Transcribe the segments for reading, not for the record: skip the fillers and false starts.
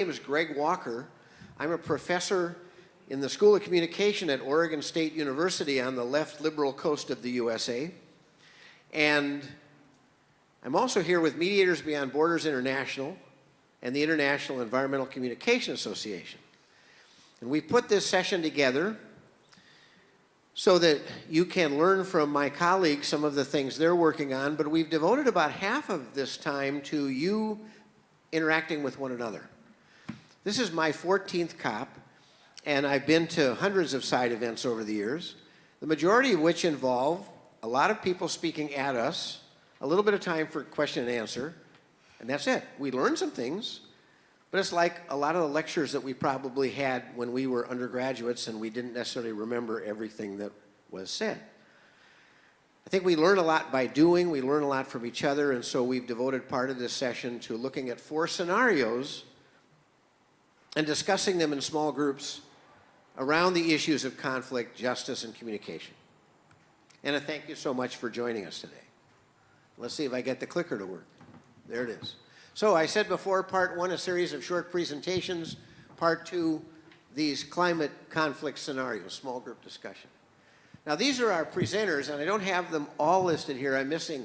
My name is Gregg Walker. I'm a professor in the School of Communication at Oregon State University on the left liberal coast of the USA. And I'm also here with Mediators Beyond Borders International and the International Environmental Communication Association. And we put this session together so that you can learn from my colleagues some of the things they're working on, but we've devoted about half of this time to you interacting with one another. This is my 14th COP, and I've been to hundreds of side events over the years, the majority of which involve a lot of people speaking at us, a little bit of time for question and answer, and that's it. We learn some things, but it's like a lot of the lectures that we probably had when we were undergraduates and we didn't necessarily remember everything that was said. I think we learn a lot by doing, we learn a lot from each other, and so we've devoted part of this session to looking at 4 scenarios and discussing them in small groups around the issues of conflict, justice, and communication. And I thank you so much for joining us today. Let's see if I get the clicker to work. There it is. So I said before, part 1, a series of short presentations. Part 2, these climate conflict scenarios, small group discussion. Now these are our presenters, and I don't have them all listed here. I'm missing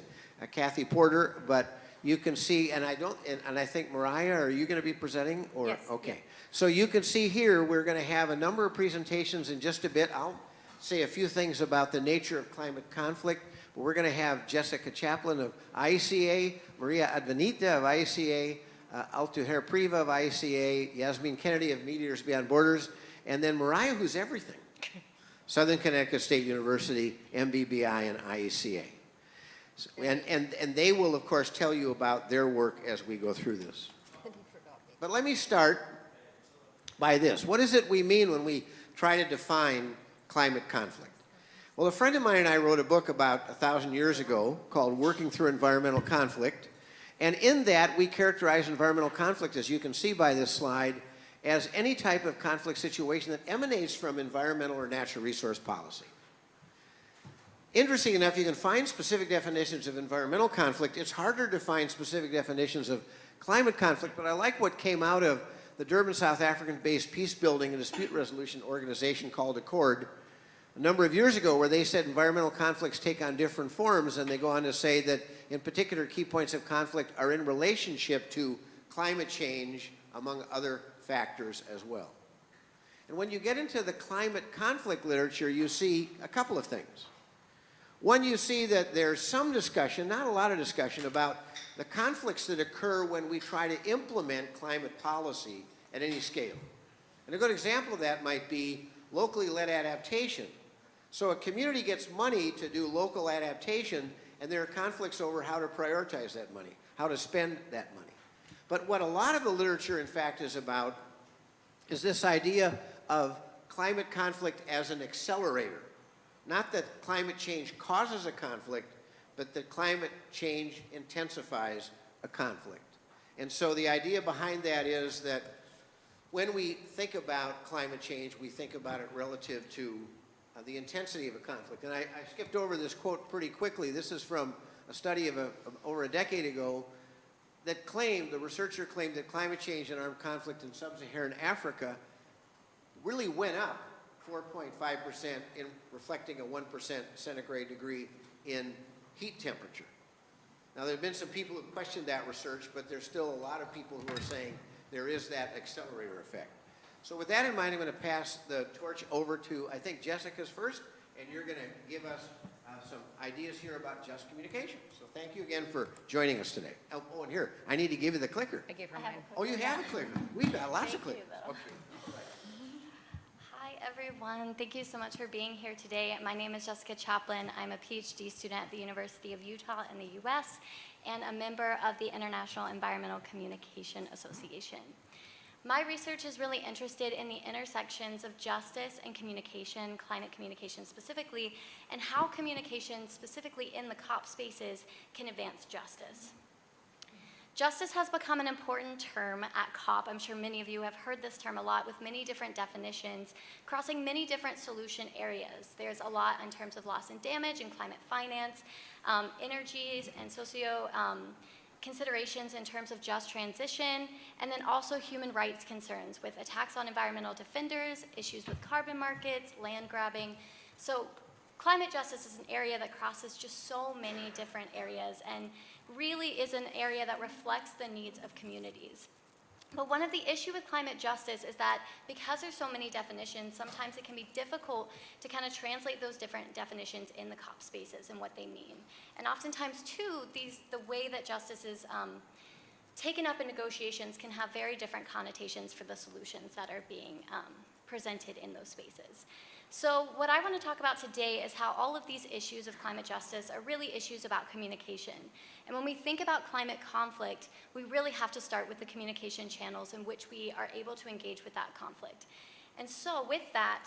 Kathy Porter, but you can see, and I think Miriah, are you going to be presenting? Or yes. Okay. Yes. So you can see here, we're going to have a number of presentations in just a bit. I'll say a few things about the nature of climate conflict, but we're going to have Jessica Chaplain of ICA, Maria Advanita of ICA, Altuher Priva of ICA, Yasmin Kennedy of Mediators Beyond Borders, and then Miriah, who's everything. Southern Connecticut State University, MBBI, and ICA. So, and they will, of course, tell you about their work as we go through this. But let me start by this. What is it we mean when we try to define climate conflict? Well, a friend of mine and I wrote a book about 1,000 years ago called Working Through Environmental Conflict. And in that, we characterize environmental conflict, as you can see by this slide, as any type of conflict situation that emanates from environmental or natural resource policy. Interesting enough, you can find specific definitions of environmental conflict. It's harder to find specific definitions of climate conflict, but I like what came out of the Durban, South African-based peace building and dispute resolution organization called Accord a number of years ago, where they said environmental conflicts take on different forms, and they go on to say that in particular key points of conflict are in relationship to climate change, among other factors as well. And when you get into the climate conflict literature, you see a couple of things. One, you see that there's some discussion, not a lot of discussion, about the conflicts that occur when we try to implement climate policy at any scale. And a good example of that might be locally led adaptation. So a community gets money to do local adaptation, and there are conflicts over how to prioritize that money, how to spend that money. But what a lot of the literature, in fact, is about is this idea of climate conflict as an accelerator. Not that climate change causes a conflict, but that climate change intensifies a conflict. And so the idea behind that is that when we think about climate change, we think about it relative to the intensity of a conflict. And I skipped over this quote pretty quickly. This is from a study of over a decade ago that claimed, the researcher claimed that climate change and armed conflict in sub-Saharan Africa really went up 4.5% in reflecting a 1% centigrade degree in heat temperature. Now, there have been some people who have questioned that research, but there's still a lot of people who are saying there is that accelerator effect. So with that in mind, I'm going to pass the torch over to, I think, Jessica's first, and you're going to give us some ideas here about just communication. So thank you again for joining us today. Oh, and here, I need to give you the clicker. I gave her mine. Oh, you have a clicker. We've got lots of clickers. Okay. Hi, everyone. Thank you so much for being here today. My name is Jessica Chaplain. I'm a PhD student at the University of Utah in the U.S. and a member of the International Environmental Communication Association. My research is really interested in the intersections of justice and communication, climate communication specifically, and how communication, specifically in the COP spaces, can advance justice. Justice has become an important term at COP. I'm sure many of you have heard this term a lot with many different definitions, crossing many different solution areas. There's a lot in terms of loss and damage and climate finance, energies and considerations in terms of just transition, and then also human rights concerns with attacks on environmental defenders, issues with carbon markets, land grabbing. So climate justice is an area that crosses just so many different areas and really is an area that reflects the needs of communities. But one of the issues with climate justice is that because there's so many definitions, sometimes it can be difficult to kind of translate those different definitions in the COP spaces and what they mean. And oftentimes, too, the way that justice is taken up in negotiations can have very different connotations for the solutions that are being presented in those spaces. So what I want to talk about today is how all of these issues of climate justice are really issues about communication. And when we think about climate conflict, we really have to start with the communication channels in which we are able to engage with that conflict. And so with that,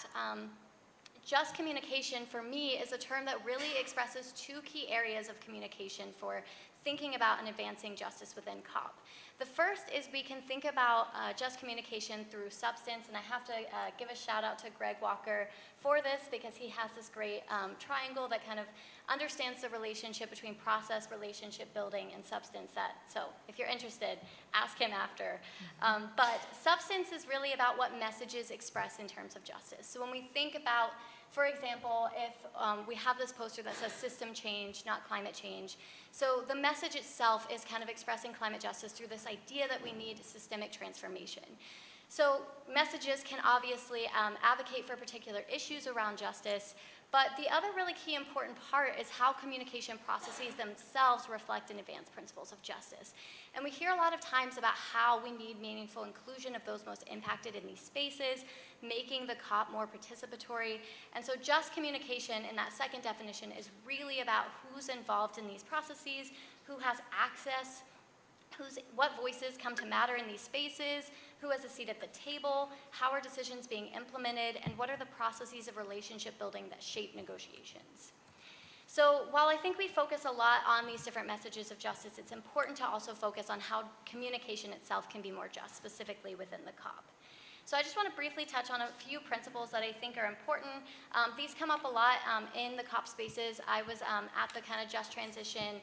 just communication for me is a term that really expresses two key areas of communication for thinking about and advancing justice within COP. The first is we can think about just communication through substance, and I have to give a shout out to Gregg for this because he has this great triangle that kind of understands the relationship between process, relationship building, and substance. So if you're interested, ask him after. But substance is really about what messages express in terms of justice. So when we think about, for example, if we have this poster that says system change, not climate change. So the message itself is kind of expressing climate justice through this idea that we need systemic transformation. So messages can obviously advocate for particular issues around justice, but the other really key important part is how communication processes themselves reflect and advance principles of justice. And we hear a lot of times about how we need meaningful inclusion of those most impacted in these spaces, making the COP more participatory. And so just communication in that second definition is really about who's involved in these processes, who has access, what voices come to matter in these spaces, who has a seat at the table, how are decisions being implemented, and what are the processes of relationship building that shape negotiations. So while I think we focus a lot on these different messages of justice, it's important to also focus on how communication itself can be more just, specifically within the COP. So I just want to briefly touch on a few principles that I think are important. These come up a lot in the COP spaces. I was at the kind of Just Transition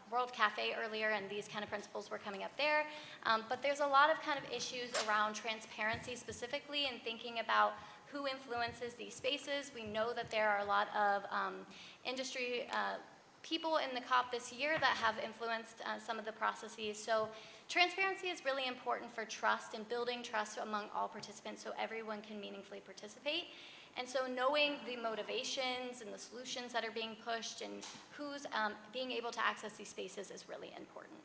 World Cafe earlier, and these kind of principles were coming up there. But there's a lot of kind of issues around transparency specifically and thinking about who influences these spaces. We know that there are a lot of industry people in the COP this year that have influenced some of the processes. So transparency is really important for trust and building trust among all participants so everyone can meaningfully participate. And so knowing the motivations and the solutions that are being pushed and who's being able to access these spaces is really important.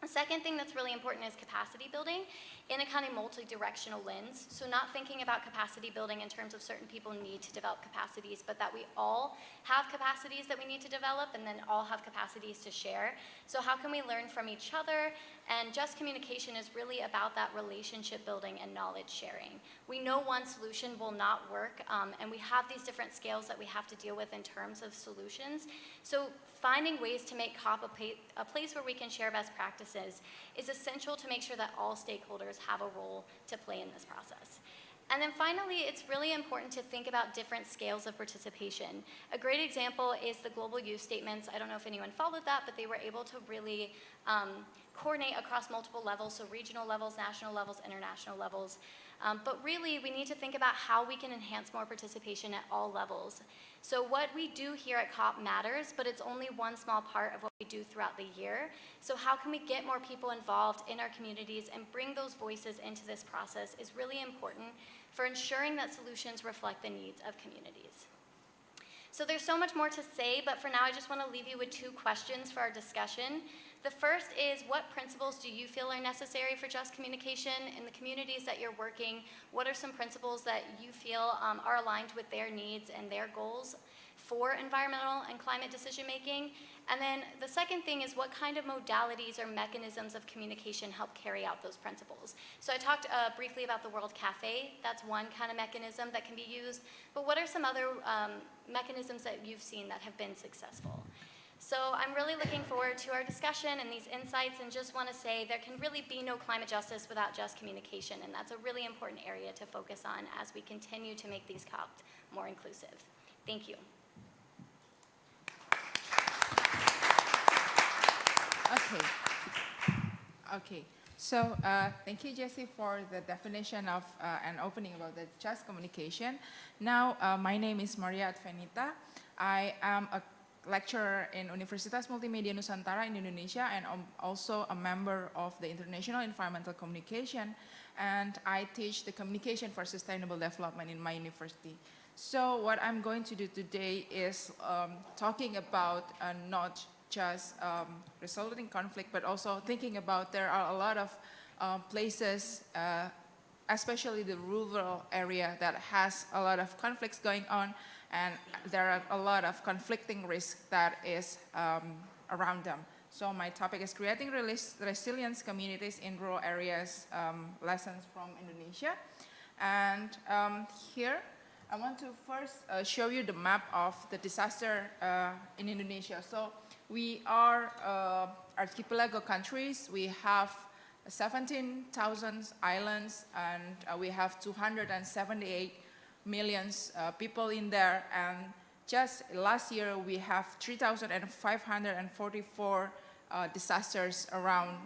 The second thing that's really important is capacity building in a kind of multi-directional lens. So not thinking about capacity building in terms of certain people need to develop capacities, but that we all have capacities that we need to develop and then all have capacities to share. So how can we learn from each other? And just communication is really about that relationship building and knowledge sharing. We know one solution will not work, and we have these different scales that we have to deal with in terms of solutions. So finding ways to make COP a place where we can share best practices is essential to make sure that all stakeholders have a role to play in this process. And then finally, it's really important to think about different scales of participation. A great example is the global youth statements. I don't know if anyone followed that, but they were able to really coordinate across multiple levels, so regional levels, national levels, international levels. But really, we need to think about how we can enhance more participation at all levels. So what we do here at COP matters, but it's only one small part of what we do throughout the year. So how can we get more people involved in our communities and bring those voices into this process is really important for ensuring that solutions reflect the needs of communities. So there's so much more to say, but for now I just want to leave you with two questions for our discussion. The first is, what principles do you feel are necessary for just communication in the communities that you're working? What are some principles that you feel are aligned with their needs and their goals for environmental and climate decision making? And then the second thing is, what kind of modalities or mechanisms of communication help carry out those principles? So I talked briefly about the World Cafe. That's one kind of mechanism that can be used. But what are some other mechanisms that you've seen that have been successful? So I'm really looking forward to our discussion and these insights, and just want to say there can really be no climate justice without just communication, and that's a really important area to focus on as we continue to make these COPs more inclusive. Thank you. Okay, Okay, so thank you, Jesse, for the definition of and opening about the just communication. Now, my name is Miriah. I am a lecturer in Universitas Multimedia Nusantara in Indonesia, and I'm also a member of the International Environmental Communication, and I teach the communication for sustainable development in my university. So what I'm going to do today is talking about not just resolving conflict, but also thinking about there are a lot of places, especially the rural area, that has a lot of conflicts going on, and there are a lot of conflicting risks that is around them. So my topic is creating resilience communities in rural areas, lessons from Indonesia. And here, I want to first show you the map of the disaster in Indonesia. So we are archipelago countries. We have 17,000 islands, and we have 278 million people in there. And just last year, we have 3,544 disasters around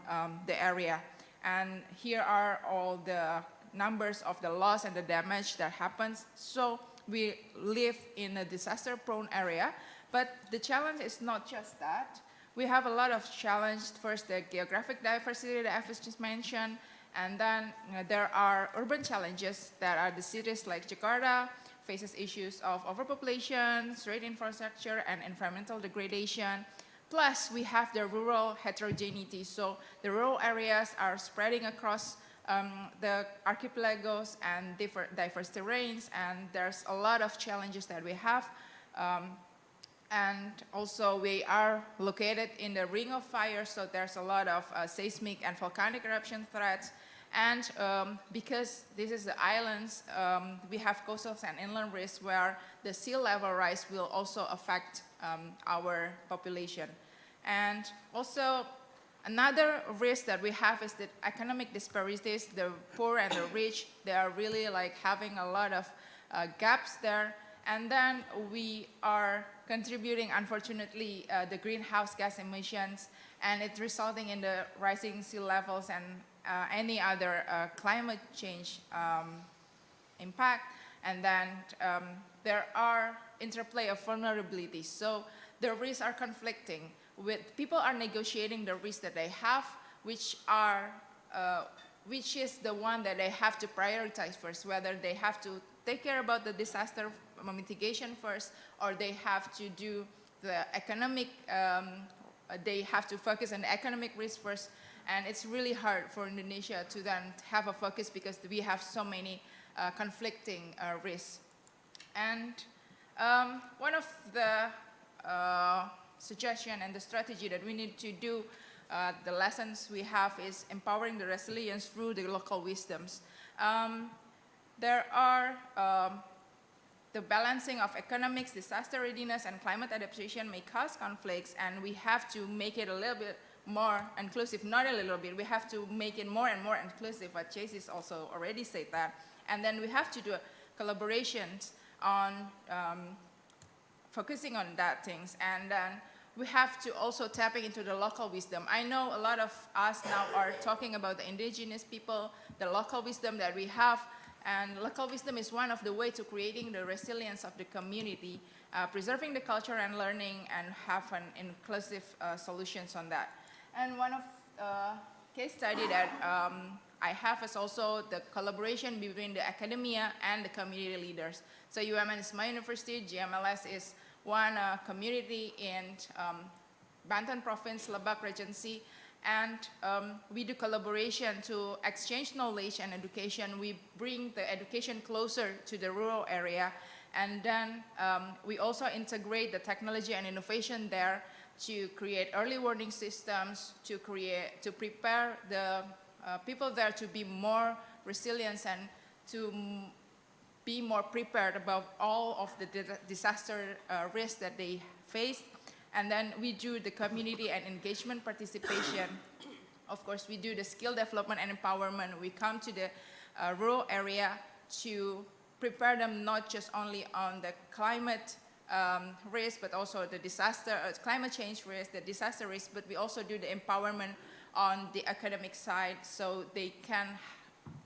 the area. And here are all the numbers of the loss and the damage that happens. So we live in a disaster-prone area. But the challenge is not just that. We have a lot of challenges. First, the geographic diversity that I've just mentioned. And then there are urban challenges that are the cities like Jakarta faces issues of overpopulation, street infrastructure, and environmental degradation. Plus, we have the rural heterogeneity. So the rural areas are spreading across the archipelagos and diverse terrains, and there's a lot of challenges that we have. And also we are located in the ring of fire, so there's a lot of seismic and volcanic eruption threats. And because this is the islands, we have coastal and inland risks where the sea level rise will also affect our population. And also another risk that we have is the economic disparities. The poor and the rich, they are really like having a lot of gaps there. And then we are contributing, unfortunately, the greenhouse gas emissions, and it's resulting in the rising sea levels and any other climate change impact. And then there are interplay of vulnerabilities. So the risks are conflicting. People are negotiating the risks that they have, which is the one that they have to prioritize first, whether they have to take care about the disaster mitigation first, or they have to do the economic, they have to focus on the economic risk first. And it's really hard for Indonesia to then have a focus because we have so many conflicting risks. And one of the suggestion and the strategy that we need to do, the lessons we have, is empowering the resilience through the local wisdoms. There are the balancing of economics, disaster readiness, and climate adaptation may cause conflicts, and we have to make it a little bit more inclusive, not a little bit, we have to make it more and more inclusive, but Chase also already said that. And then we have to do collaborations on focusing on that things, and then we have to also tap into the local wisdom. I know a lot of us now are talking about the indigenous people, the local wisdom that we have, and local wisdom is one of the ways to creating the resilience of the community, preserving the culture and learning, and have an inclusive solutions on that. And one of case study that I have is also the collaboration between the academia and the community leaders. So UMN is my university, GMLS is one community in Banten Province, Lebak Regency, and we do collaboration to exchange knowledge and education. We bring the education closer to the rural area, and then we also integrate the technology and innovation there to create early warning systems, to prepare the people there to be more resilient and to be more prepared about all of the disaster risks that they face. And then we do the community and engagement participation. Of course, we do the skill development and empowerment. We come to the rural area to prepare them not just only on the climate risk, but also the disaster, climate change risk, the disaster risk, but we also do the empowerment on the academic side so they can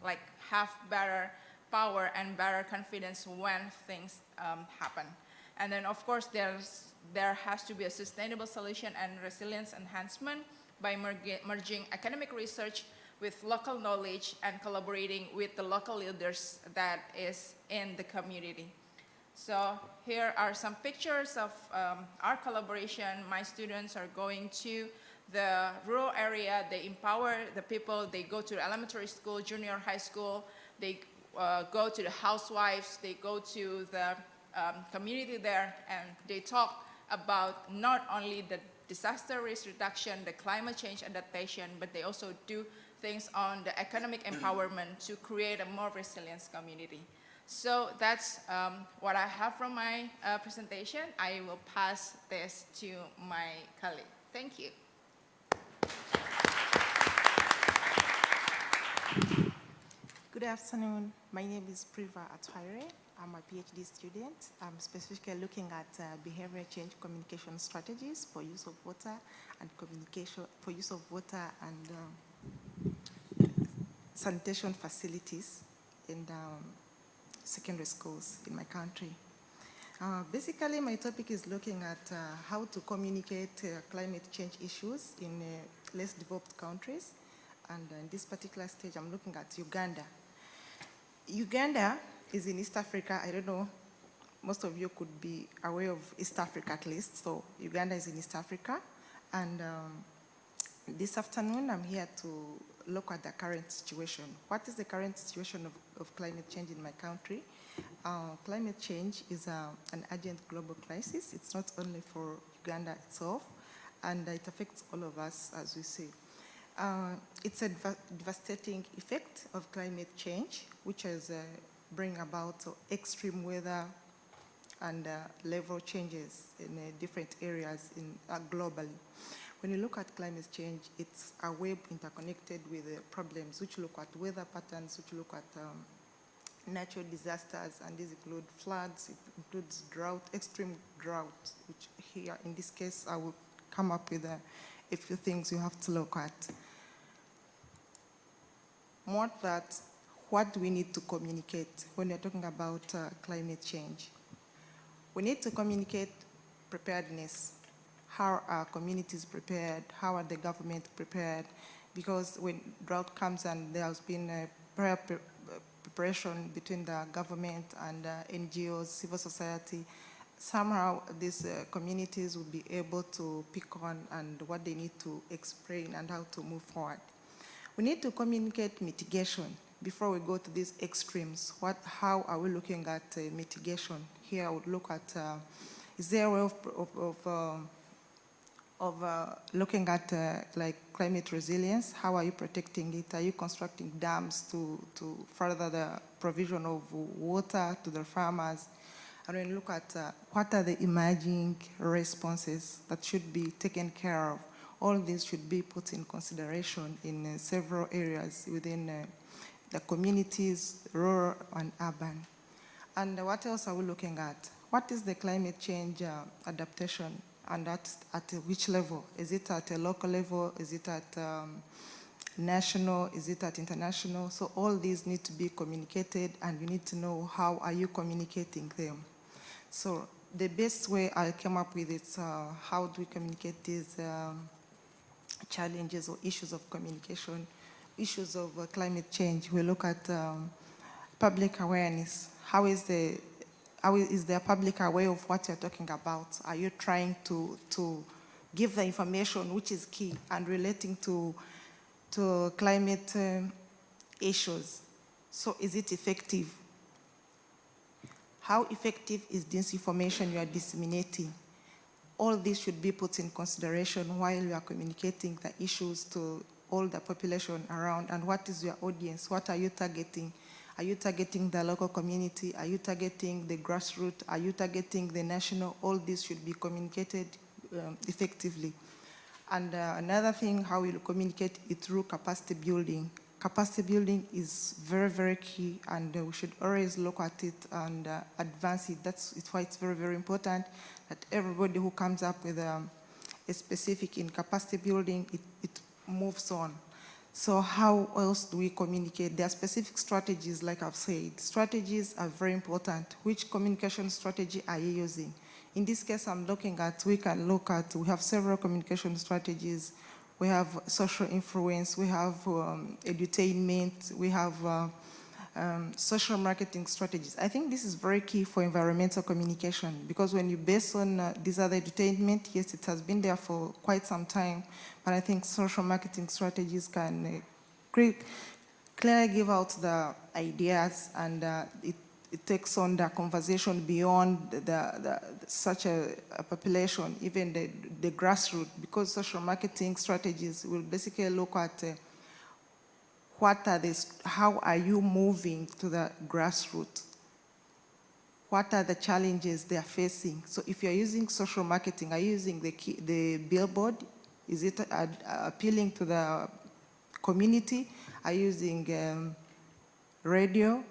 like have better power and better confidence when things happen. And then of course there has to be a sustainable solution and resilience enhancement by merging academic research with local knowledge and collaborating with the local leaders that is in the community. So here are some pictures of our collaboration. My students are going to the rural area, they empower the people, they go to the elementary school, junior high school, they go to the housewives, they go to the community there, and they talk about not only the disaster risk reduction, the climate change adaptation, but they also do things on the economic empowerment to create a more resilient community. So that's what I have from my presentation. I will pass this to my colleague. Thank you. Good afternoon. My name is Priva Atwaire. I'm a PhD student. I'm specifically looking at behavior change communication strategies for use of water and communication, for use of water and sanitation facilities in secondary schools in my country. Basically, my topic is looking at how to communicate climate change issues in less developed countries. And in this particular stage, I'm looking at Uganda. Uganda is in East Africa. I don't know, most of you could be aware of East Africa at least. So Uganda is in East Africa. And this afternoon, I'm here to look at the current situation. What is the current situation of climate change in my country? Climate change is an urgent global crisis. It's not only for Uganda itself, and it affects all of us, as we see. It's a devastating effect of climate change, which has bring about extreme weather and level changes in different areas globally. When you look at climate change, it's a web interconnected with problems which look at weather patterns, which look at natural disasters, and these include floods, it includes drought, extreme drought, which here in this case I will come up with a few things you have to look at. More that, what do we need to communicate when we're talking about climate change? We need to communicate preparedness. How are communities prepared? How are the government prepared? Because when drought comes and there has been a prior preparation between the government and NGOs, civil society, somehow these communities will be able to pick on and what they need to explain and how to move forward. We need to communicate mitigation before we go to these extremes. How are we looking at mitigation? Here I would look at, is there a way of looking at like climate resilience? How are you protecting it? Are you constructing dams to further the provision of water to the farmers? And then look at what are the emerging responses that should be taken care of. All these should be put in consideration in several areas within the communities, rural and urban. And what else are we looking at? What is the climate change adaptation, and at which level? Is it at a local level? Is it at national? Is it at international? So all these need to be communicated, and you need to know how are you communicating them. So the best way I came up with is how do we communicate these challenges or issues of communication, issues of climate change. We look at public awareness. How is the public aware of what you're talking about? Are you trying to give the information which is key and relating to climate issues? So is it effective? How effective is this information you are disseminating? All this should be put in consideration while you are communicating the issues to all the population around. And what is your audience? What are you targeting? Are you targeting the local community? Are you targeting the grassroots? Are you targeting the national? All this should be communicated effectively. And another thing, how we communicate it through capacity building. Capacity building is very, very key, and we should always look at it and advance it. That's why it's very, very important that everybody who comes up with a specific in capacity building, it moves on. So how else do we communicate? There are specific strategies, like I've said. Strategies are very important. Which communication strategy are you using? In this case, we have several communication strategies. We have social influence, we have edutainment, we have social marketing strategies. I think this is very key for environmental communication, because when you base on these other edutainment, yes, it has been there for quite some time, but I think social marketing strategies can clearly give out the ideas, and it takes on the conversation beyond such a population, even the grassroots, because social marketing strategies will basically look at how are you moving to the grassroots? What are the challenges they are facing? So if you're using social marketing, are you using the billboard? Is it appealing to the community? Are you using radio?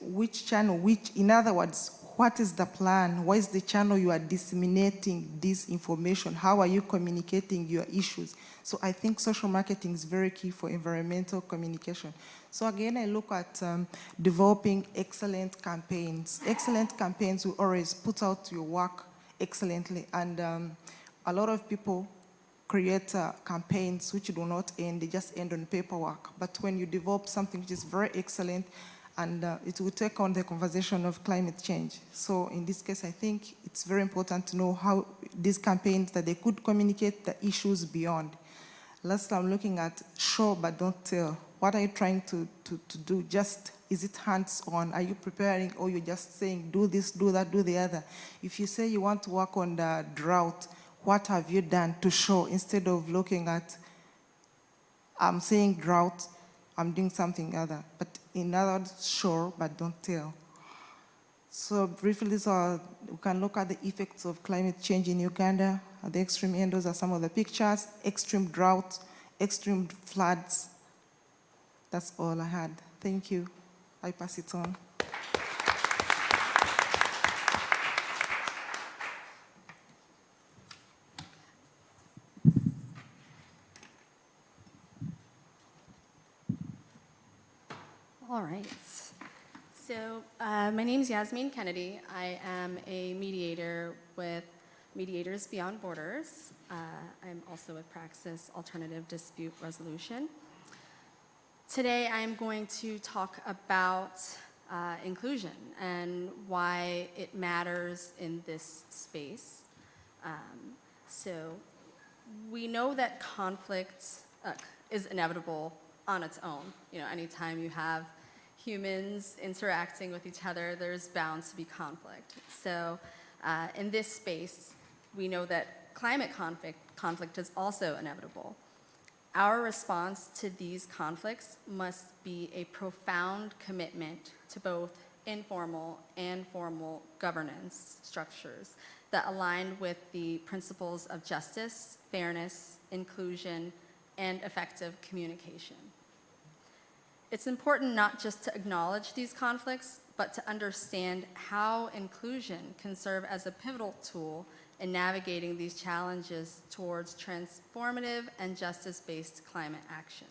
Which channel, in other words, what is the plan? What is the channel you are disseminating this information? How are you communicating your issues? So I think social marketing is very key for environmental communication. So again, I look at developing excellent campaigns. Excellent campaigns will always put out your work excellently, and a lot of people create campaigns which do not end, they just end on paperwork. But when you develop something which is very excellent, and it will take on the conversation of climate change. So in this case, I think it's very important to know how these campaigns, that they could communicate the issues beyond. Last, I'm looking at show but don't tell. What are you trying to do? Is it hands-on? Are you preparing, or you're just saying, do this, do that, do the other? If you say you want to work on the drought, what have you done to show, instead of looking at, I'm saying drought, I'm doing something other. But in other words, sure, but don't tell. So briefly, we can look at the effects of climate change in Uganda. At the extreme end, those are some of the pictures. Extreme drought, extreme floods. That's all I had. Thank you. I pass it on. All right. So my name is Yasmin Kennedy. I am a mediator with Mediators Beyond Borders. I'm also with Praxis Alternative Dispute Resolution. Today I'm going to talk about inclusion and why it matters in this space. So we know that conflict is inevitable on its own. Anytime you have humans interacting with each other, there's bound to be conflict. So in this space, we know that climate conflict is also inevitable. Our response to these conflicts must be a profound commitment to both informal and formal governance structures that align with the principles of justice, fairness, inclusion, and effective communication. It's important not just to acknowledge these conflicts, but to understand how inclusion can serve as a pivotal tool in navigating these challenges towards transformative and justice-based climate action.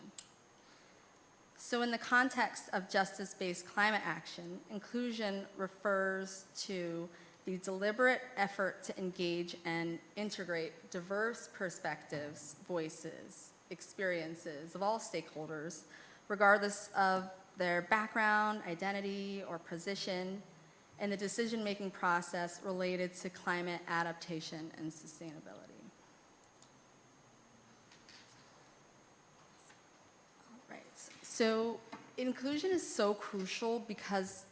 So in the context of justice-based climate action, inclusion refers to the deliberate effort to engage and integrate diverse perspectives, voices, experiences of all stakeholders, regardless of their background, identity, or position, in the decision-making process related to climate adaptation and sustainability. All right, so inclusion is so crucial because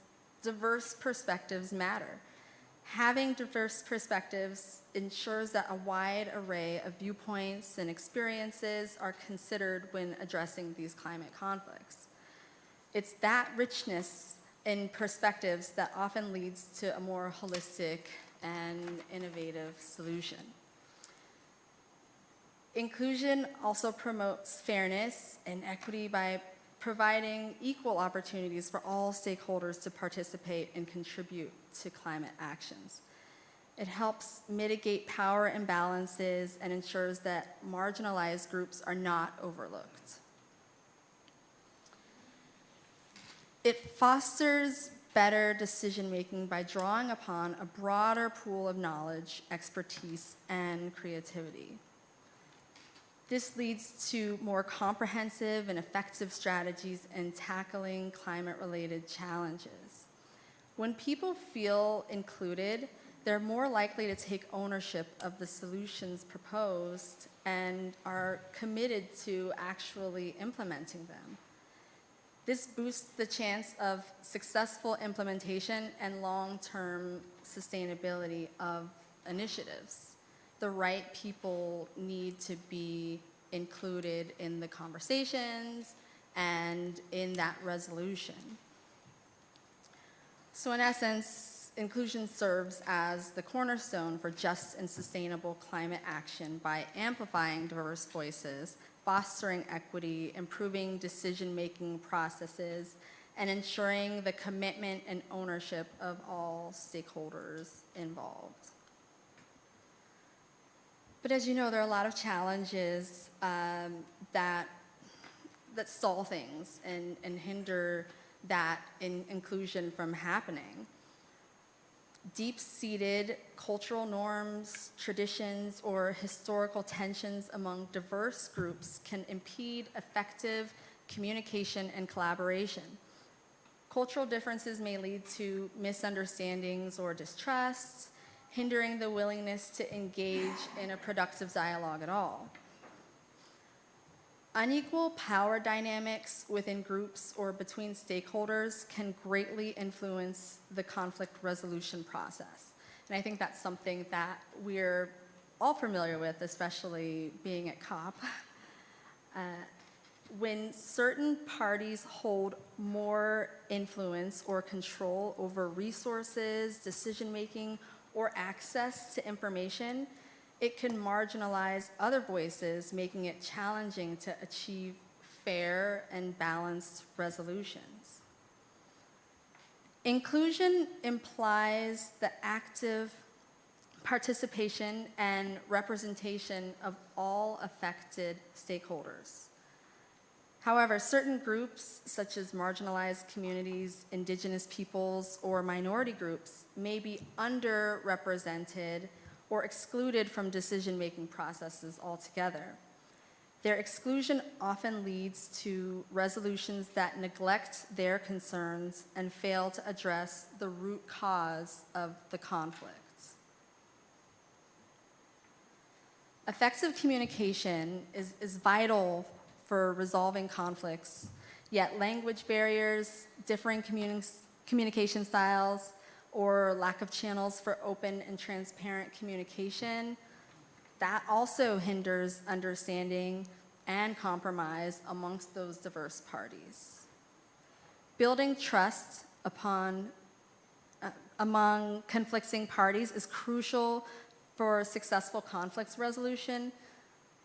diverse perspectives matter. Having diverse perspectives ensures that a wide array of viewpoints and experiences are considered when addressing these climate conflicts. It's that richness in perspectives that often leads to a more holistic and innovative solution. Inclusion also promotes fairness and equity by providing equal opportunities for all stakeholders to participate and contribute to climate actions. It helps mitigate power imbalances and ensures that marginalized groups are not overlooked. It fosters better decision-making by drawing upon a broader pool of knowledge, expertise, and creativity. This leads to more comprehensive and effective strategies in tackling climate-related challenges. When people feel included, they're more likely to take ownership of the solutions proposed and are committed to actually implementing them. This boosts the chance of successful implementation and long-term sustainability of initiatives. The right people need to be included in the conversations and in that resolution. So in essence, inclusion serves as the cornerstone for just and sustainable climate action by amplifying diverse voices, fostering equity, improving decision-making processes, and ensuring the commitment and ownership of all stakeholders involved. But as you know, there are a lot of challenges that stall things and hinder that inclusion from happening. Deep-seated cultural norms, traditions, or historical tensions among diverse groups can impede effective communication and collaboration. Cultural differences may lead to misunderstandings or distrusts, hindering the willingness to engage in a productive dialogue at all. Unequal power dynamics within groups or between stakeholders can greatly influence the conflict resolution process. And I think that's something that we're all familiar with, especially being at COP. When certain parties hold more influence or control over resources, decision-making, or access to information, it can marginalize other voices, making it challenging to achieve fair and balanced resolutions. Inclusion implies the active participation and representation of all affected stakeholders. However, certain groups, such as marginalized communities, indigenous peoples, or minority groups, may be underrepresented or excluded from decision-making processes altogether. Their exclusion often leads to resolutions that neglect their concerns and fail to address the root cause of the conflicts. Effective communication is vital for resolving conflicts, yet language barriers, differing communication styles, or lack of channels for open and transparent communication, that also hinders understanding and compromise amongst those diverse parties. Building trust among conflicting parties is crucial for successful conflict resolution,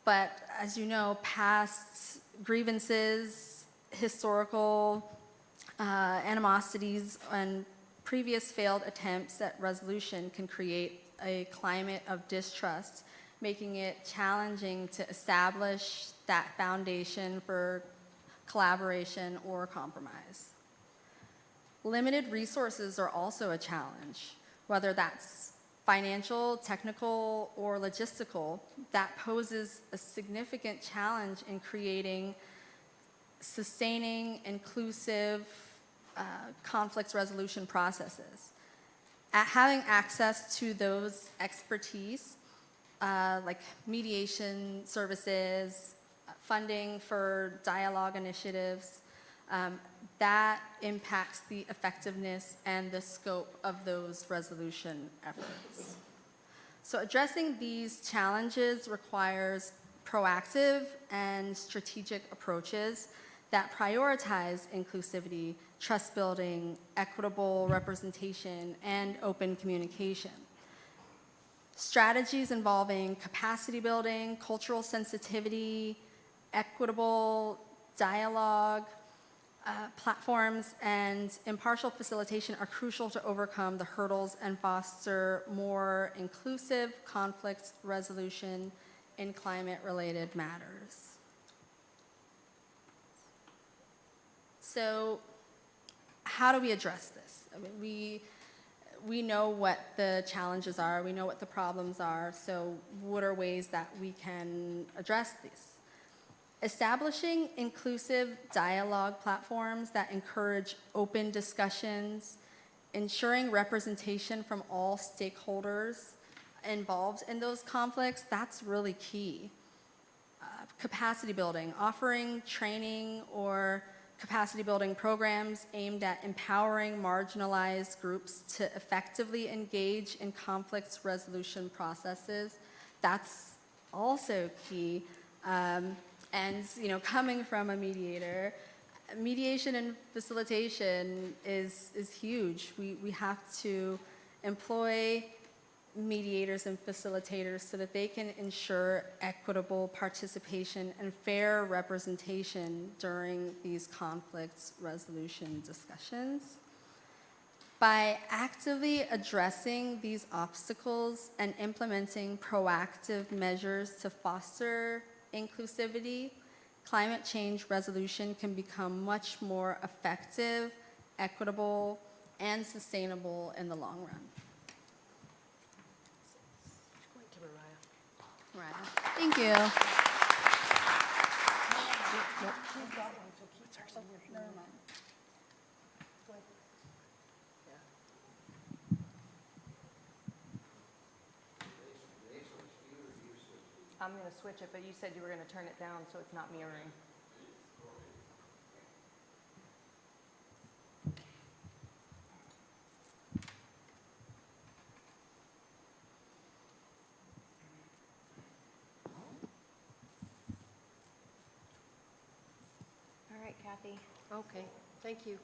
but as you know, past grievances, historical animosities, and previous failed attempts at resolution can create a climate of distrust, making it challenging to establish that foundation for collaboration or compromise. Limited resources are also a challenge, whether that's financial, technical, or logistical. That poses a significant challenge in creating sustaining, inclusive conflict resolution processes. Having access to those expertise, like mediation services, funding for dialogue initiatives, that impacts the effectiveness and the scope of those resolution efforts. So addressing these challenges requires proactive and strategic approaches that prioritize inclusivity, trust building, equitable representation, and open communication. Strategies involving capacity building, cultural sensitivity, equitable dialogue, Platforms and impartial facilitation are crucial to overcome the hurdles and foster more inclusive conflict resolution in climate-related matters. So, how do we address this? I mean, we know what the challenges are, we know what the problems are, so what are ways that we can address these? Establishing inclusive dialogue platforms that encourage open discussions, ensuring representation from all stakeholders involved in those conflicts, that's really key. Capacity building, offering training or capacity building programs aimed at empowering marginalized groups to effectively engage in conflict resolution processes, that's also key. And coming from a mediator, mediation and facilitation is huge. We have to employ mediators and facilitators so that they can ensure equitable participation and fair representation during these conflict resolution discussions. By actively addressing these obstacles and implementing proactive measures to foster inclusivity, climate change resolution can become much more effective, equitable, and sustainable in the long run. Going to Miriah. Miriah. Thank you. Never mind. I'm going to switch it, but you said you were going to turn it down so it's not mirroring. All right, Kathy. Okay, thank you.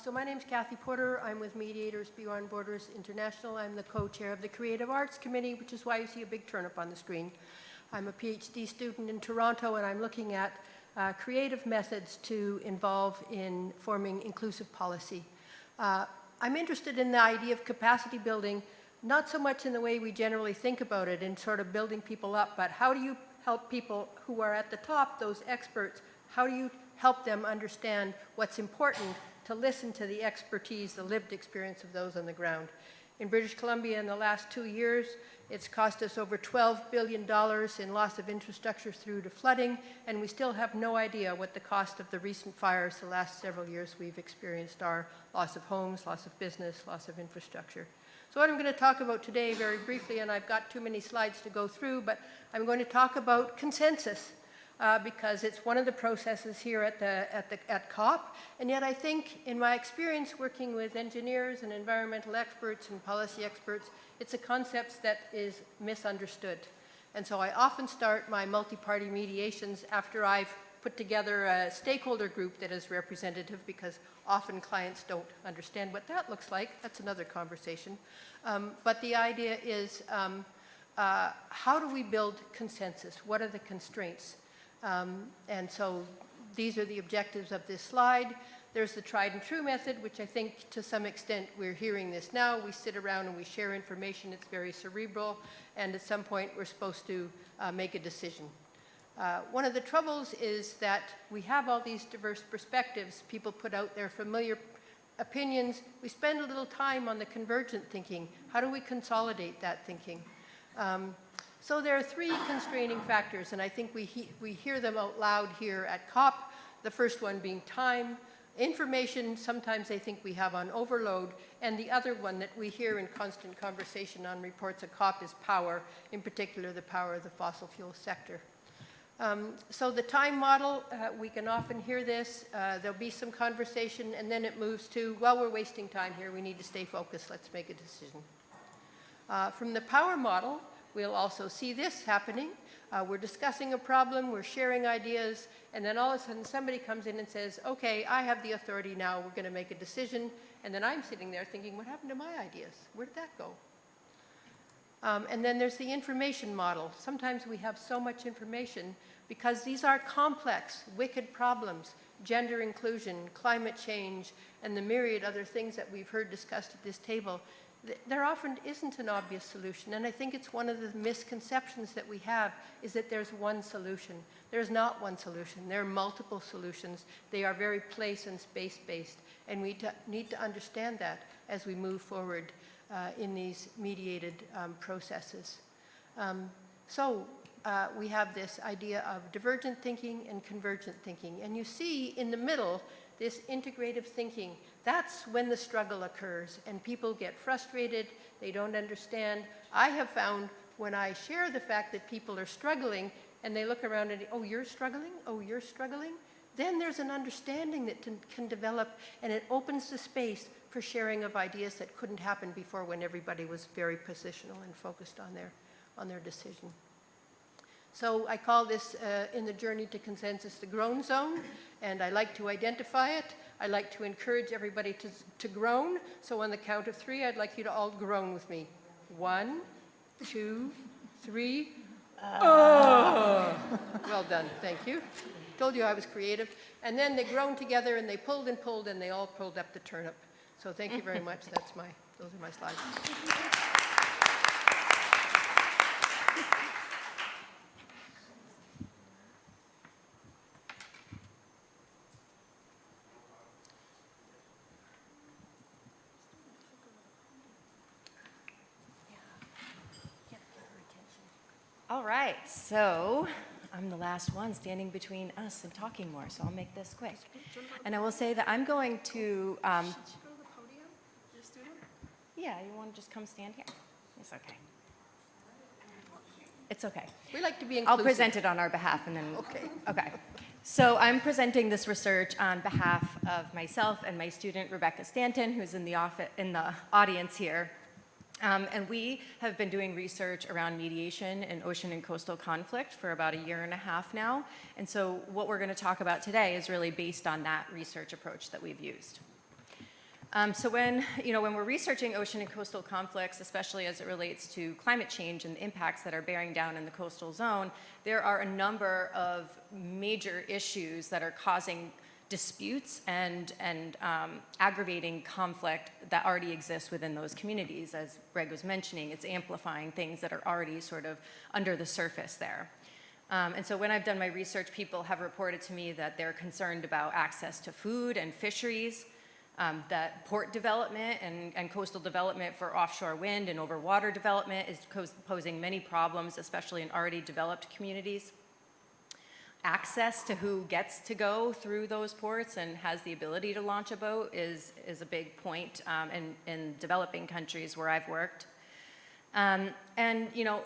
So my name's Kathy Porter. I'm with Mediators Beyond Borders International. I'm the co-chair of the Creative Arts Committee, which is why you see a big turnip on the screen. I'm a PhD student in Toronto, and I'm looking at creative methods to involve in forming inclusive policy. I'm interested in the idea of capacity building, not so much in the way we generally think about it, in sort of building people up, but how do you help people who are at the top, those experts, how do you help them understand what's important to listen to the expertise, the lived experience of those on the ground. In British Columbia in the last 2 years, it's cost us over $12 billion in loss of infrastructure through to flooding, and we still have no idea what the cost of the recent fires the last several years we've experienced are: loss of homes, loss of business, loss of infrastructure. So what I'm going to talk about today very briefly, and I've got too many slides to go through, but I'm going to talk about consensus. Because it's one of the processes here at COP, and yet I think in my experience working with engineers and environmental experts and policy experts, it's a concept that is misunderstood. And so I often start my multi-party mediations after I've put together a stakeholder group that is representative, because often clients don't understand what that looks like. That's another conversation. But the idea is, how do we build consensus? What are the constraints? And so these are the objectives of this slide. There's the tried and true method, which I think to some extent we're hearing this now. We sit around and we share information. It's very cerebral. And at some point, we're supposed to make a decision. One of the troubles is that we have all these diverse perspectives. People put out their familiar opinions. We spend a little time on the convergent thinking. How do we consolidate that thinking? So there are three constraining factors, and I think we hear them out loud here at COP. The first one being time. Information, sometimes they think we have on overload, and the other one that we hear in constant conversation on reports at COP is power, in particular the power of the fossil fuel sector. So the time model, we can often hear this. There'll be some conversation, and then it moves to, well, we're wasting time here. We need to stay focused. Let's make a decision. From the power model, we'll also see this happening. We're discussing a problem, we're sharing ideas, and then all of a sudden somebody comes in and says, okay, I have the authority now, we're going to make a decision. And then I'm sitting there thinking, what happened to my ideas? Where did that go? And then there's the information model. Sometimes we have so much information because these are complex, wicked problems. gender inclusion, climate change, and the myriad other things that we've heard discussed at this table, there often isn't an obvious solution. And I think it's one of the misconceptions that we have is that there's one solution. There's not one solution. There are multiple solutions. They are very place and space-based. And we need to understand that as we move forward in these mediated processes. We have this idea of divergent thinking and convergent thinking. And you see in the middle this integrative thinking. That's when the struggle occurs and people get frustrated, they don't understand. I have found when I share the fact that people are struggling and they look around and, oh, you're struggling? Oh, you're struggling? Then there's an understanding that can develop, and it opens the space for sharing of ideas that couldn't happen before when everybody was very positional and focused on their decision. So I call this, in the journey to consensus, the groan zone, and I like to identify it. I like to encourage everybody to groan. So on the count of 3, I'd like you to all groan with me. 1, 2, 3. Well done, thank you. Told you I was creative. And then they groaned together and they pulled and pulled and they all pulled up the turnip. So thank you very much. Those are my slides. All right, so I'm the last one standing between us and talking more, so I'll make this quick. And I will say that I'm going to... Yeah, you want to just come stand here? It's okay. It's okay. We like to be inclusive. I'll present it on our behalf and then... Okay. Okay. So I'm presenting this research on behalf of myself and my student, Rebecca Stanton, who's in the audience here. And we have been doing research around mediation in ocean and coastal conflict for about 1.5 years now. And so what we're going to talk about today is really based on that research approach that we've used. So when we're researching ocean and coastal conflicts, especially as it relates to climate change and the impacts that are bearing down in the coastal zone, there are a number of major issues that are causing disputes and aggravating conflict that already exists within those communities. As Gregg was mentioning, it's amplifying things that are already sort of under the surface there. And so when I've done my research, people have reported to me that they're concerned about access to food and fisheries, that port development and coastal development for offshore wind and overwater development is posing many problems, especially in already developed communities. Access to who gets to go through those ports and has the ability to launch a boat is a big point in developing countries where I've worked. And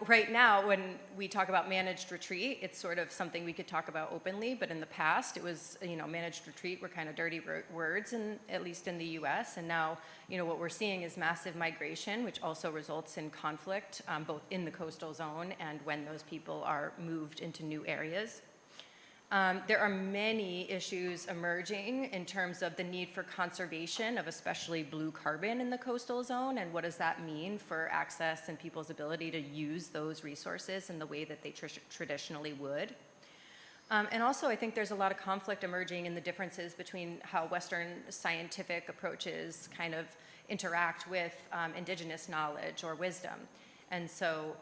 right now when we talk about managed retreat, it's sort of something we could talk about openly, but in the past it was, managed retreat were kind of dirty words, at least in the US, and now, what we're seeing is massive migration, which also results in conflict, both in the coastal zone and when those people are moved into new areas. There are many issues emerging in terms of the need for conservation of especially blue carbon in the coastal zone, and what does that mean for access and people's ability to use those resources in the way that they traditionally would. And also, I think there's a lot of conflict emerging in the differences between how Western scientific approaches kind of interact with indigenous knowledge or wisdom. And so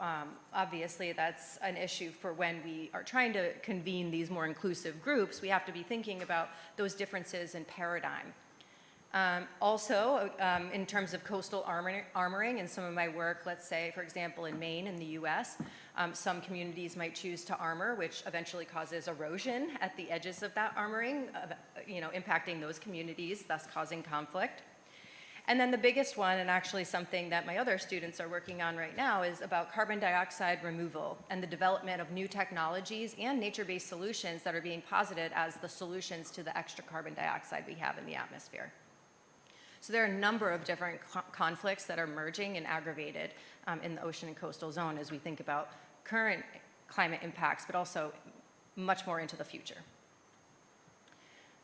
obviously that's an issue for when we are trying to convene these more inclusive groups. We have to be thinking about those differences in paradigm. Also, in terms of coastal armoring, in some of my work, let's say, for example, in Maine in the US, some communities might choose to armor, which eventually causes erosion at the edges of that armoring, impacting those communities, thus causing conflict. And then the biggest one, and actually something that my other students are working on right now, is about carbon dioxide removal and the development of new technologies and nature-based solutions that are being posited as the solutions to the extra carbon dioxide we have in the atmosphere. So there are a number of different conflicts that are emerging and aggravated in the ocean and coastal zone as we think about current climate impacts, but also much more into the future.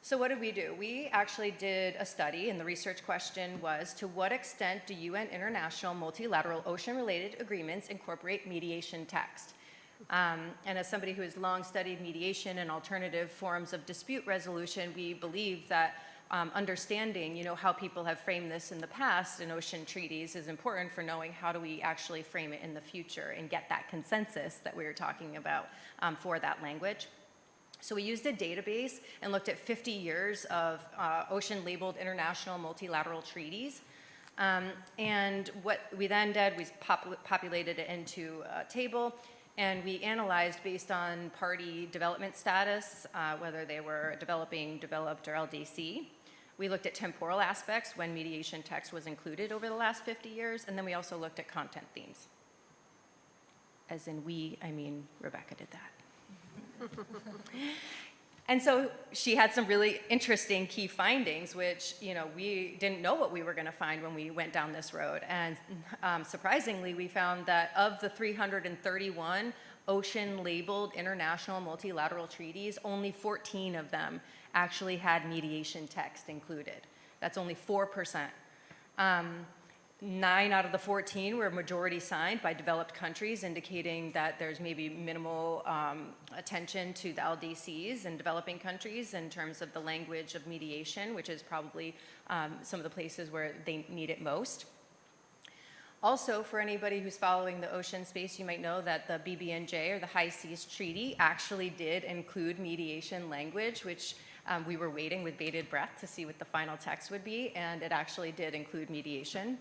So what did we do? We actually did a study, and the research question was, to what extent do UN international multilateral ocean-related agreements incorporate mediation text? And as somebody who has long studied mediation and alternative forms of dispute resolution, we believe that understanding, how people have framed this in the past in ocean treaties is important for knowing how do we actually frame it in the future and get that consensus that we were talking about for that language. So we used a database and looked at 50 years of ocean-labeled international multilateral treaties. And what we then did was populated it into a table, and we analyzed based on party development status, whether they were developing, developed, or LDC. We looked at temporal aspects when mediation text was included over the last 50 years, and then we also looked at content themes. As in we, I mean Rebecca did that. And so she had some really interesting key findings, which, we didn't know what we were going to find when we went down this road. And surprisingly, we found that of the 331 ocean-labeled international multilateral treaties, only 14 of them actually had mediation text included. That's only 4%. 9 out of the 14 were majority signed by developed countries, indicating that there's maybe minimal attention to the LDCs in developing countries in terms of the language of mediation, which is probably some of the places where they need it most. Also, for anybody who's following the ocean space, you might know that the BBNJ, or the High Seas Treaty, actually did include mediation language, which we were waiting with bated breath to see what the final text would be, and it actually did include mediation.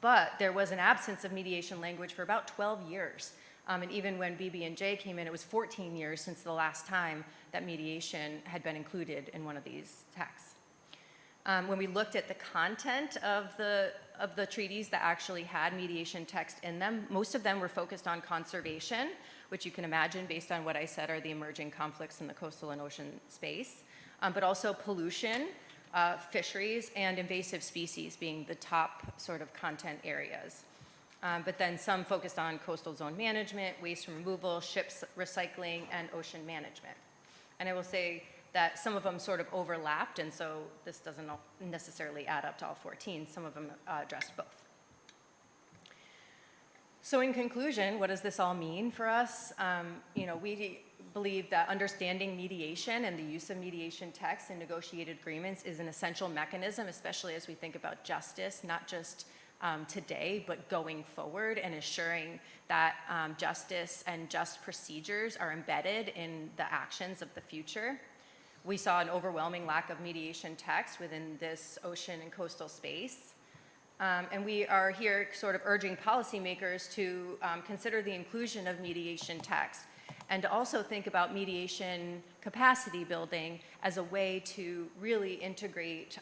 But there was an absence of mediation language for about 12 years. And even when BB&J came in, it was 14 years since the last time that mediation had been included in one of these texts. When we looked at the content of the treaties that actually had mediation text in them, most of them were focused on conservation, which you can imagine based on what I said are the emerging conflicts in the coastal and ocean space, but also pollution, fisheries, and invasive species being the top sort of content areas. But then some focused on coastal zone management, waste removal, ships recycling, and ocean management. And I will say that some of them sort of overlapped, and so this doesn't necessarily add up to all 14. Some of them addressed both. So in conclusion, what does this all mean for us? We believe that understanding mediation and the use of mediation text in negotiated agreements is an essential mechanism, especially as we think about justice, not just today, but going forward, and assuring that justice and just procedures are embedded in the actions of the future. We saw an overwhelming lack of mediation text within this ocean and coastal space. And we are here sort of urging policymakers to consider the inclusion of mediation text, and to also think about mediation capacity building as a way to really integrate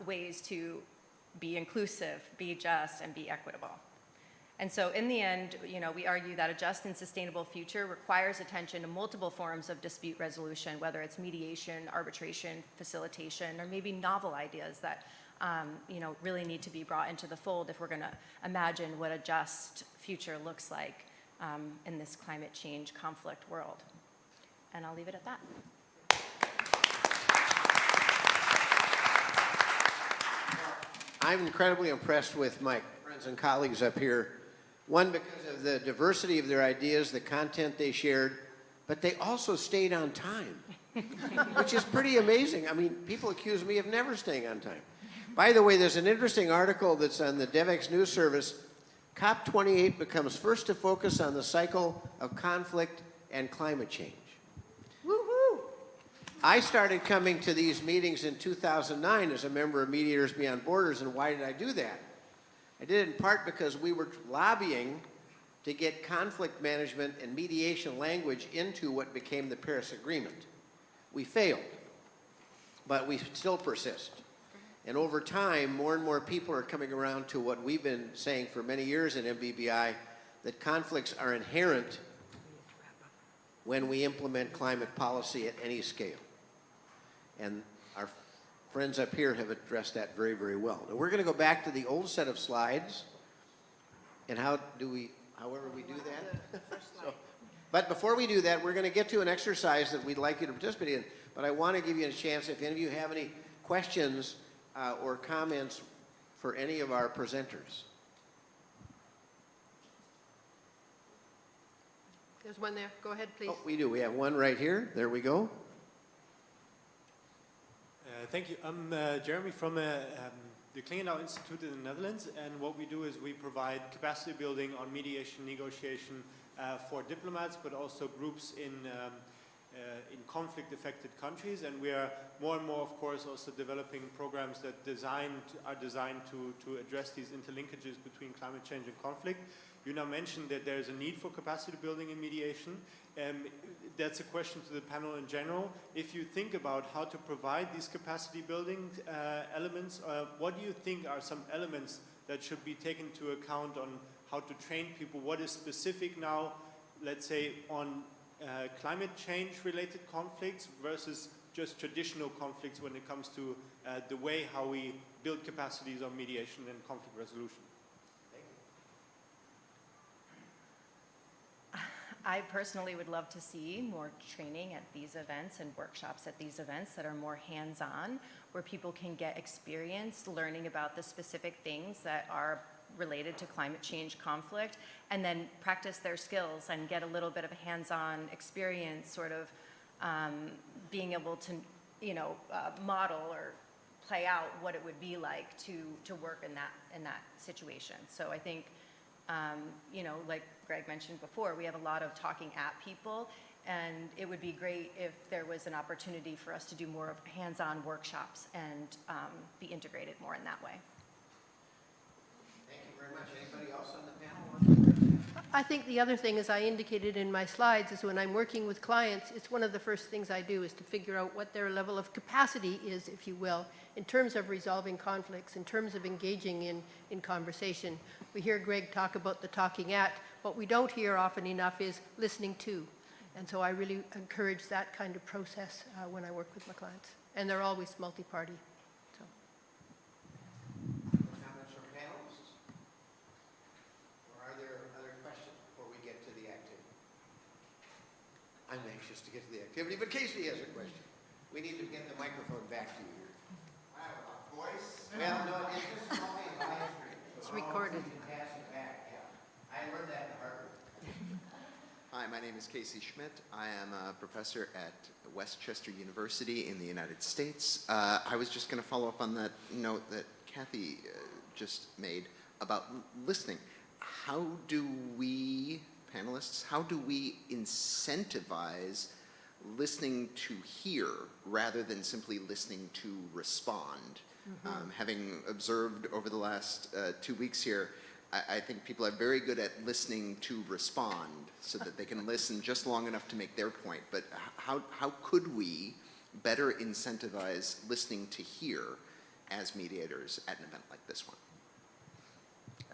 ways to be inclusive, be just, and be equitable. And so in the end, we argue that a just and sustainable future requires attention to multiple forms of dispute resolution, whether it's mediation, arbitration, facilitation, or maybe novel ideas that really need to be brought into the fold if we're going to imagine what a just future looks like in this climate change conflict world. And I'll leave it at that. I'm incredibly impressed with my friends and colleagues up here. One, because of the diversity of their ideas, the content they shared, but they also stayed on time, which is pretty amazing. I mean, people accuse me of never staying on time. By the way, there's an interesting article that's on the DevEx News Service. COP28 becomes first to focus on the cycle of conflict and climate change. Woo-hoo! I started coming to these meetings in 2009 as a member of Mediators Beyond Borders, and why did I do that? I did it in part because we were lobbying to get conflict management and mediation language into what became the Paris Agreement. We failed, but we still persist. And over time, more and more people are coming around to what we've been saying for many years in MBBI, that conflicts are inherent when we implement climate policy at any scale. And our friends up here have addressed that very, very well. Now we're going to go back to the old set of slides. And however we do that? But before we do that, we're going to get to an exercise that we'd like you to participate in. But I want to give you a chance, if any of you have any questions or comments for any of our presenters. There's one there. Go ahead, please. Oh, we do. We have one right here. There we go. Thank you. I'm Jeremy from the Klingendahl Institute in the Netherlands, and what we do is we provide capacity building on mediation, negotiation for diplomats, but also groups in conflict-affected countries, and we are more and more, of course, also developing programs that are designed to address these interlinkages between climate change and conflict. You now mentioned that there is a need for capacity building in mediation. That's a question to the panel in general. If you think about how to provide these capacity building elements, what do you think are some elements that should be taken into account on how to train people? What is specific now, let's say, on climate change related conflicts versus just traditional conflicts when it comes to the way how we build capacities on mediation and conflict resolution? I personally would love to see more training at these events and workshops at these events that are more hands-on, where people can get experience learning about the specific things that are related to climate change conflict, and then practice their skills and get a little bit of a hands-on experience, sort of being able to, model or play out what it would be like to work in that situation. So I think, like Gregg mentioned before, we have a lot of talking at people, and it would be great if there was an opportunity for us to do more of hands-on workshops and be integrated more in that way. Thank you very much. Anybody else on the panel? I think the other thing, as I indicated in my slides, is when I'm working with clients, it's one of the first things I do is to figure out what their level of capacity is, if you will, in terms of resolving conflicts, in terms of engaging in conversation. We hear Gregg talk about the talking at. What we don't hear often enough is listening to. And so I really encourage that kind of process when I work with my clients. And they're always multi-party. So. Comments from panelists? Or are there other questions before we get to the activity? I'm anxious to get to the activity, but Casey has a question. We need to get the microphone back to you here. I have a voice. Well, no, it's just only a live stream. It's recorded. You can pass it back, yeah. I learned that the hard way. Hi, my name is Casey Schmidt. I am a professor at Westchester University in the United States. I was just going to follow up on that note that Kathy just made about listening. How do we, panelists, how do we incentivize listening to hear rather than simply listening to respond? Mm-hmm. Having observed over the last 2 weeks here, I think people are very good at listening to respond so that they can listen just long enough to make their point. But how could we better incentivize listening to hear as mediators at an event like this one?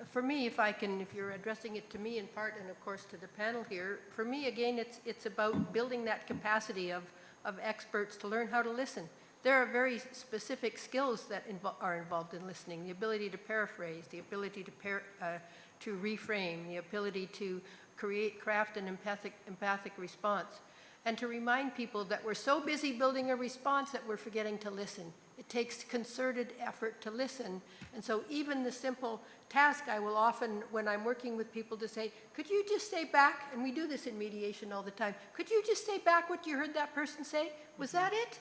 For me, if you're addressing it to me in part, and of course to the panel here, for me, again, it's about building that capacity of experts to learn how to listen. There are very specific skills that are involved in listening: the ability to paraphrase, the ability to reframe, the ability to craft an empathic response, and to remind people that we're so busy building a response that we're forgetting to listen. It takes concerted effort to listen. And so even the simple task, I will often, when I'm working with people, to say, could you just say back, and we do this in mediation all the time, could you just say back what you heard that person say? Was that it?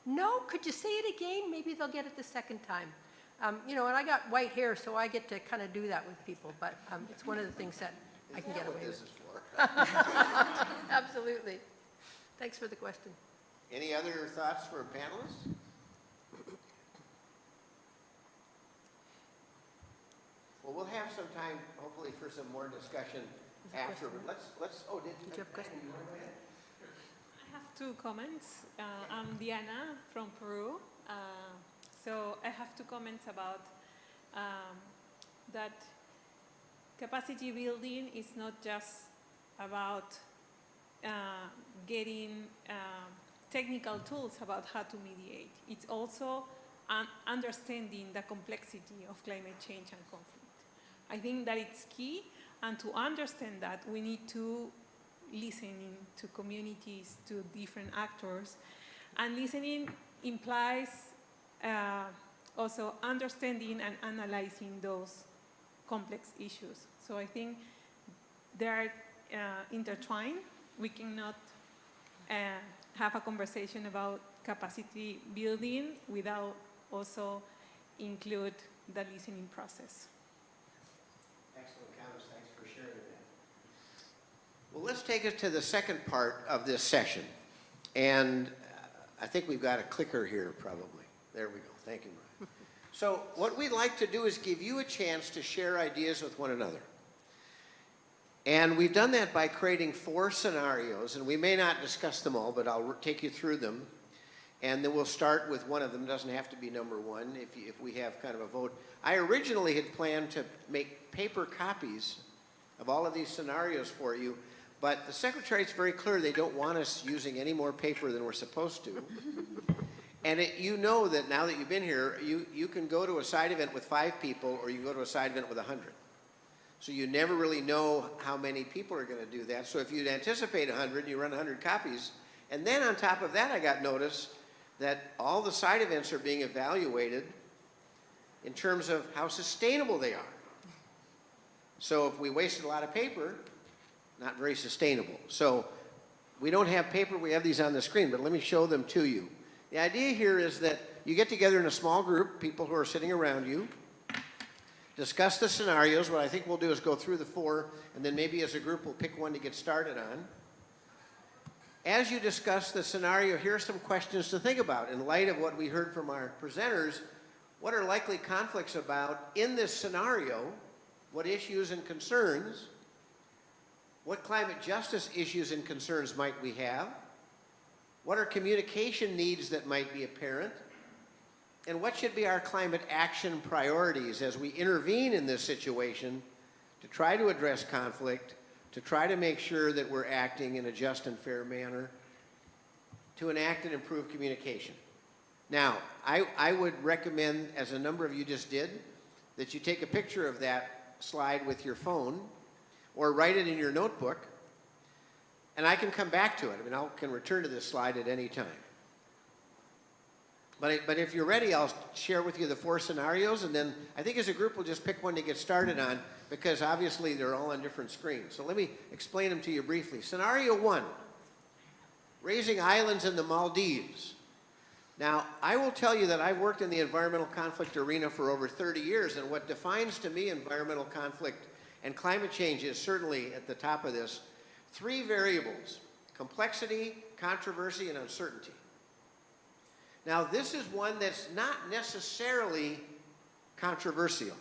No, could you say it again? Maybe they'll get it the second time. And I got white hair, so I get to kind of do that with people, but it's one of the things that I can get away with. Is that what this is for? Absolutely. Thanks for the question. Any other thoughts for panelists? Well, we'll have some time, hopefully, for some more discussion after. But let's. Oh, did you have a question? You want to go ahead? I have 2 comments. I'm Diana from Peru. So I have 2 comments about that capacity building is not just about getting technical tools about how to mediate. It's also understanding the complexity of climate change and conflict. I think that it's key, and to understand that, we need to listen to communities, to different actors, and listening implies also understanding and analyzing those complex issues. So I think there are intertwined. We cannot have a conversation about capacity building without also include the listening process. Excellent comments. Thanks for sharing that. Well, let's take us to the second part of this session. And I think we've got a clicker here, probably. There we go. Thank you, Miriah. So what we'd like to do is give you a chance to share ideas with one another. And we've done that by creating 4 scenarios, and we may not discuss them all, but I'll take you through them. And then we'll start with one of them. It doesn't have to be number 1 if we have kind of a vote. I originally had planned to make paper copies of all of these scenarios for you, but the Secretariat's very clear they don't want us using any more paper than we're supposed to. And you know that now that you've been here, you can go to a side event with 5 people, or you can go to a side event with 100. So you never really know how many people are going to do that. So if you'd anticipate 100, you run 100 copies. And then on top of that, I got notice that all the side events are being evaluated in terms of how sustainable they are. So if we wasted a lot of paper, not very sustainable. So we don't have paper, we have these on the screen, but let me show them to you. The idea here is that you get together in a small group, people who are sitting around you, discuss the scenarios. What I think we'll do is go through the 4, and then maybe as a group we'll pick one to get started on. As you discuss the scenario, here are some questions to think about. In light of what we heard from our presenters, what are likely conflicts about in this scenario? What issues and concerns? What climate justice issues and concerns might we have? What are communication needs that might be apparent? And what should be our climate action priorities as we intervene in this situation to try to address conflict, to try to make sure that we're acting in a just and fair manner, to enact and improve communication? Now, I would recommend, as a number of you just did, that you take a picture of that slide with your phone or write it in your notebook, and I can come back to it. I mean, I can return to this slide at any time. But if you're ready, I'll share with you the 4 scenarios, and then I think as a group we'll just pick one to get started on, because obviously they're all on different screens. So let me explain them to you briefly. Scenario 1, raising islands in the Maldives. Now, I will tell you that I've worked in the environmental conflict arena for over 30 years, and what defines to me environmental conflict and climate change is certainly at the top of this. 3 variables: complexity, controversy, and uncertainty. Now, this is one that's not necessarily controversial.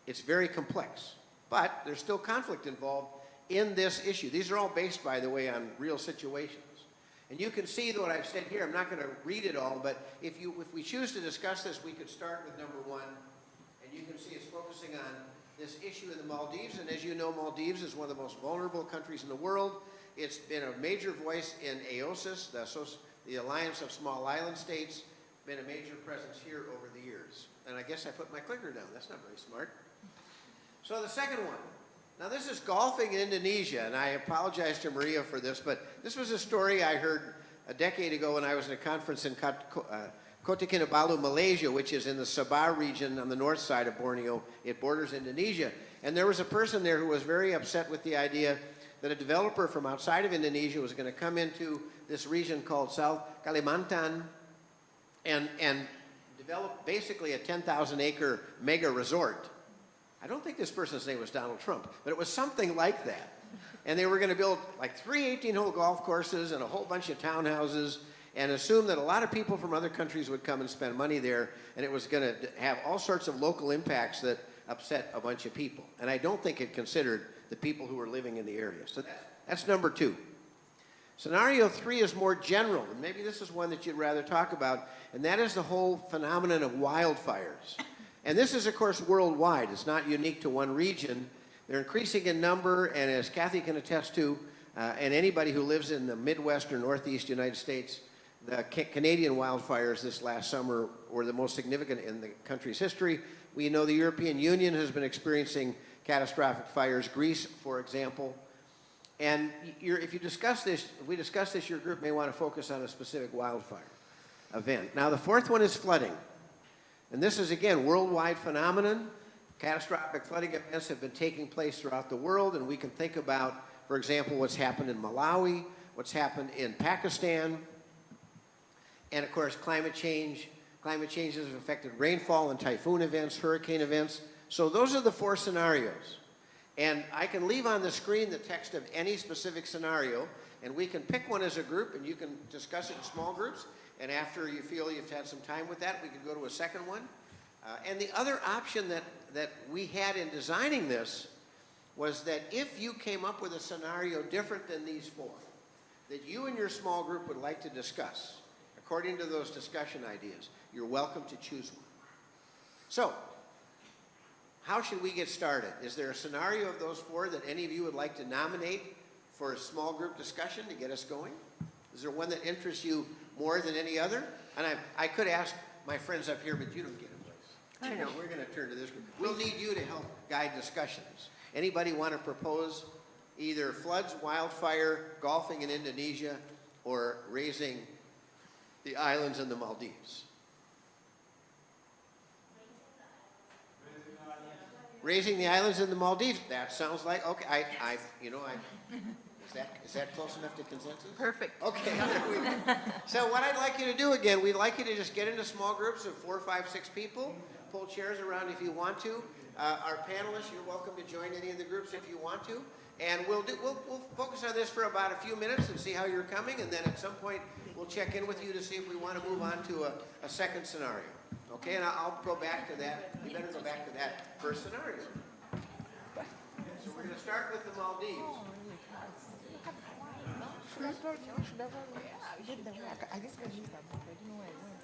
It's very complex, but there's still conflict involved in this issue. These are all based, by the way, on real situations. And you can see what I've said here. I'm not going to read it all, but if we choose to discuss this, we could start with number 1. And you can see it's focusing on this issue in the Maldives. And as you know, Maldives is one of the most vulnerable countries in the world. It's been a major voice in AOSIS, the Alliance of Small Island States, been a major presence here over the years. And I guess I put my clicker down. That's not very smart. So the second one. Now, this is golfing in Indonesia, and I apologize to Miriah for this, but this was a story I heard a decade ago when I was at a conference in Kota Kinabalu, Malaysia, which is in the Sabah region on the north side of Borneo. It borders Indonesia. And there was a person there who was very upset with the idea that a developer from outside of Indonesia was going to come into this region called South Kalimantan and develop basically a 10,000-acre mega resort. I don't think this person's name was Donald Trump, but it was something like that. And they were going to build like 3 18-hole golf courses and a whole bunch of townhouses and assume that a lot of people from other countries would come and spend money there, and it was going to have all sorts of local impacts that upset a bunch of people. And I don't think it considered the people who were living in the area. So that's number 2. Scenario 3 is more general, and maybe this is one that you'd rather talk about, and that is the whole phenomenon of wildfires. And this is, of course, worldwide. It's not unique to one region. They're increasing in number, and as Kathy can attest to, and anybody who lives in the Midwest or Northeast United States, the Canadian wildfires this last summer were the most significant in the country's history. We know the European Union has been experiencing catastrophic fires, Greece, for example. And if we discuss this, your group may want to focus on a specific wildfire event. Now, the 4th one is flooding. And this is, again, worldwide phenomenon. Catastrophic flooding events have been taking place throughout the world, and we can think about for example, what's happened in Malawi, what's happened in Pakistan, and of course climate change. Climate change has affected rainfall and typhoon events, hurricane events. So those are the 4 scenarios. And I can leave on the screen the text of any specific scenario, and we can pick one as a group, and you can discuss it in small groups. And after you feel you've had some time with that, we can go to a second one. And the other option that we had in designing this was that if you came up with a scenario different than these 4, that you and your small group would like to discuss, according to those discussion ideas, you're welcome to choose one. So, how should we get started? Is there a scenario of those 4 that any of you would like to nominate for a small group discussion to get us going? Is there one that interests you more than any other? And I could ask my friends up here, but you don't get a voice. I know. We're going to turn to this group. We'll need you to help guide discussions. Anybody want to propose either floods, wildfire, golfing in Indonesia, or raising the islands in the Maldives? Raising the islands in the Maldives. That sounds like, okay, is that close enough to consensus? Perfect. Okay. So what I'd like you to do again, we'd like you to just get into small groups of 4, 5, 6 people. Pull chairs around if you want to. Our panelists, you're welcome to join any of the groups if you want to. And we'll focus on this for about a few minutes and see how you're coming. And then at some point, we'll check in with you to see if we want to move on to a second scenario. Okay, and I'll go back to that. You better go back to that first scenario. So we're going to start with the Maldives. I just got used to that, but I didn't know where I went.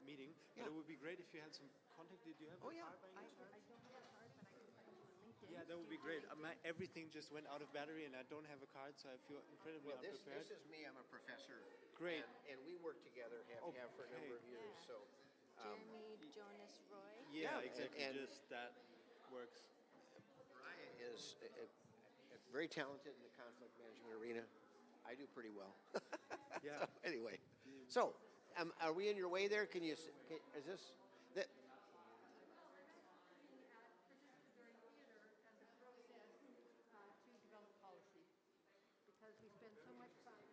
Meeting, but it would be great if you had some contact. Did you have a card by any chance? I don't have a card, but I can put a link in. Yeah, that would be great. Everything just went out of battery, and I don't have a card, so I feel incredibly Well, this unprepared. is me. I'm a professor. Great. And we work together, have for a number of years. So, Jeremy, Jonas, Roy. Yeah, Yeah, exactly. and- Just that works. Miriah is very talented in the conflict management arena. I do pretty well. Yeah. So, anyway, so are we in your way there? Is this? That, To develop policy, because we spend so much time.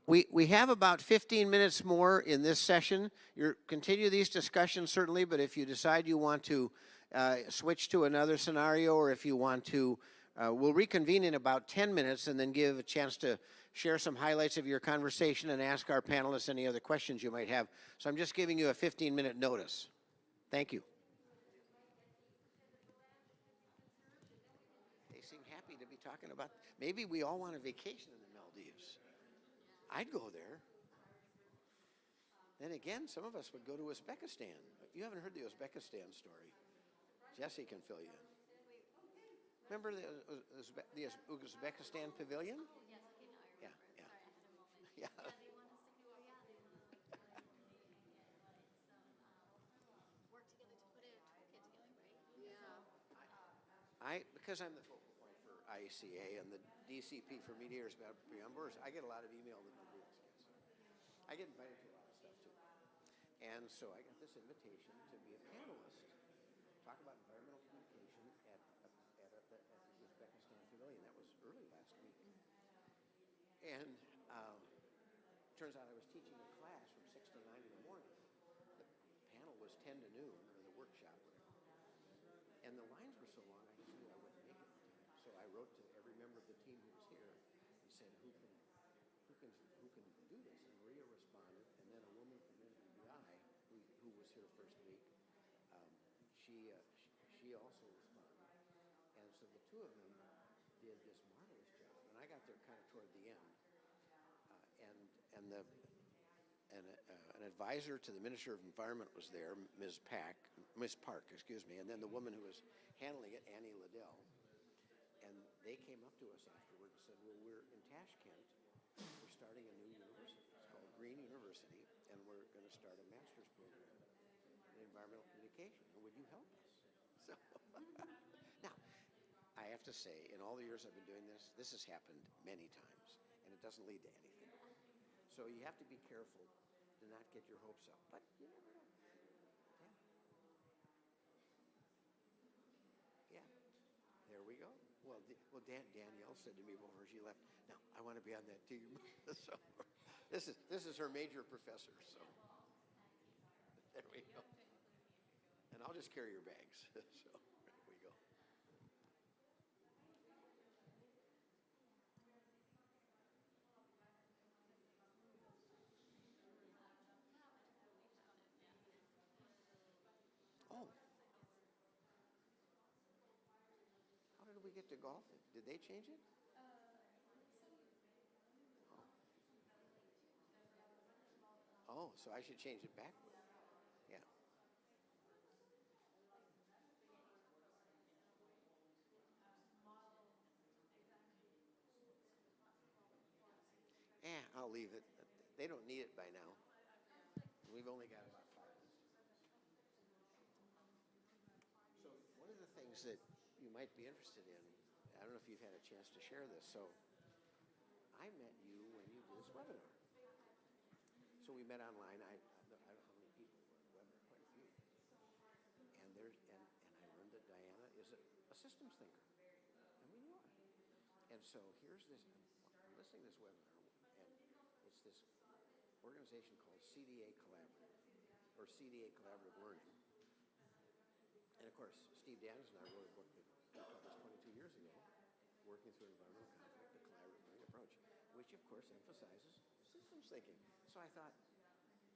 we have about 15 minutes more in this session. Continue these discussions certainly, but if you decide you want to switch to another scenario, or if you want to, we'll reconvene in about 10 minutes and then give a chance to share some highlights of your conversation and ask our panelists any other questions you might have. So I'm just giving you a 15-minute notice. Thank you. They seem happy to be talking about, maybe we all want a vacation in the Maldives. I'd go there. Then again, some of us would go to Uzbekistan. You haven't heard the Uzbekistan story. Jesse can fill you in. Remember the Uzbekistan pavilion? Yeah, yeah. Yeah. Because I'm the focal point for IECA and the DCP for Mediators Beyond Borders, I get a lot of email that nobody else gets. I get invited to a lot of stuff too. And so I got this invitation to be a panelist, talk about environmental communication at the Uzbekistan Pavilion. That was early last week. And turns out I was teaching a class from 6 to 9 in the morning. The panel was 10 to noon, or the workshop, whatever. And the lines were so long, I just knew I wouldn't make it. So I wrote to every member of the team who was here and said, who can do this? And Miriah responded, and then a woman from NBI, who was here first week, she also responded. And so the two of them did this marvelous job. And I got there kind of toward the end. An advisor to the Minister of Environment was there, Ms. Park, and then the woman who was handling it, Annie Liddell. And they came up to us afterward and said, well, we're in Tashkent. We're starting a new university. It's called Green University, and we're going to start a master's program in environmental communication. And would you help us? So now, I have to say, in all the years I've been doing this, this has happened many times, and it doesn't lead to anything. So you have to be careful to not get your hopes up. But you never know. Yeah. There we go. Well, Danielle said to me before she left, "No, I want to be on that team." So this is her major professor. So there we go. And I'll just carry your bags. So there we go. Oh. How did we get to golfing? Did they change it? Oh, so I should change it back? Yeah. I'll leave it. They don't need it by now. We've only got about 5 minutes. So one of the things that you might be interested in, I don't know if you've had a chance to share this, so I met you when you did this webinar. So we met online. I don't know how many people were on the webinar, quite a few. And I learned that Diana is a systems thinker. And we knew her. And so here's this, I'm listening to this webinar, and it's this organization called CDA Collaborative, or CDA Collaborative Learning. And of course, Steve Daniels and I wrote a book that we published 22 years ago, Working Through Environmental Conflict, the Collaborative Learning Approach, which of course emphasizes systems thinking. So I thought,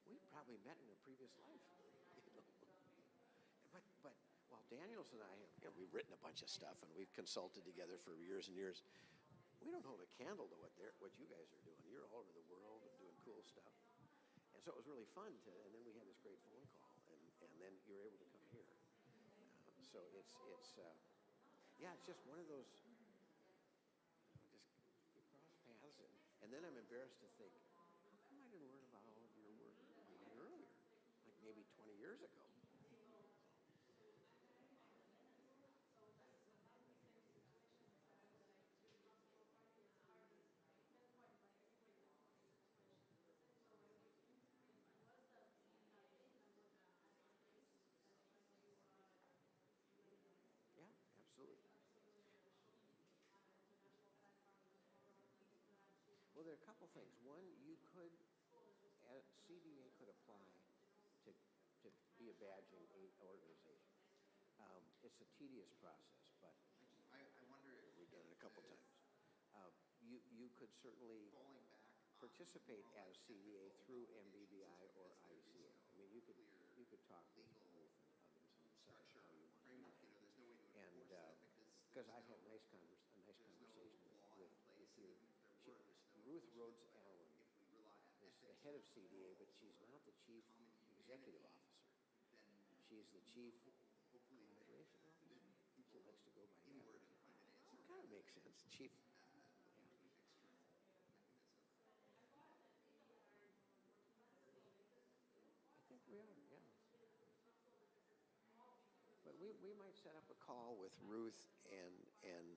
we probably met in a previous life. You know? But while Daniels and I have, we've written a bunch of stuff and we've consulted together for years and years, we don't hold a candle to what you guys are doing. You're all over the world and doing cool stuff. And so it was really fun and then we had this great phone call and then you were able to come here. So it's just one of those, just you cross paths and then I'm embarrassed to think, how come I didn't learn about all of your work a lot earlier, like maybe 20 years ago? Yeah, absolutely. Well, there are a couple things. One, you could, CDA could apply to be a badging organization. It's a tedious process, but I wonder if we've done it a couple times. You could certainly participate as CDA through MBBI or ICA. I mean, you could talk with Ruth and others and decide how you want to do that. And because I've had a nice conversation with you. Ruth Rhodes Allen is the head of CDA, but she's not the chief executive officer. She's the chief collaboration officer. She likes to go by that. It kind of makes sense. Chief. I think we are, yeah. But we might set up a call with Ruth and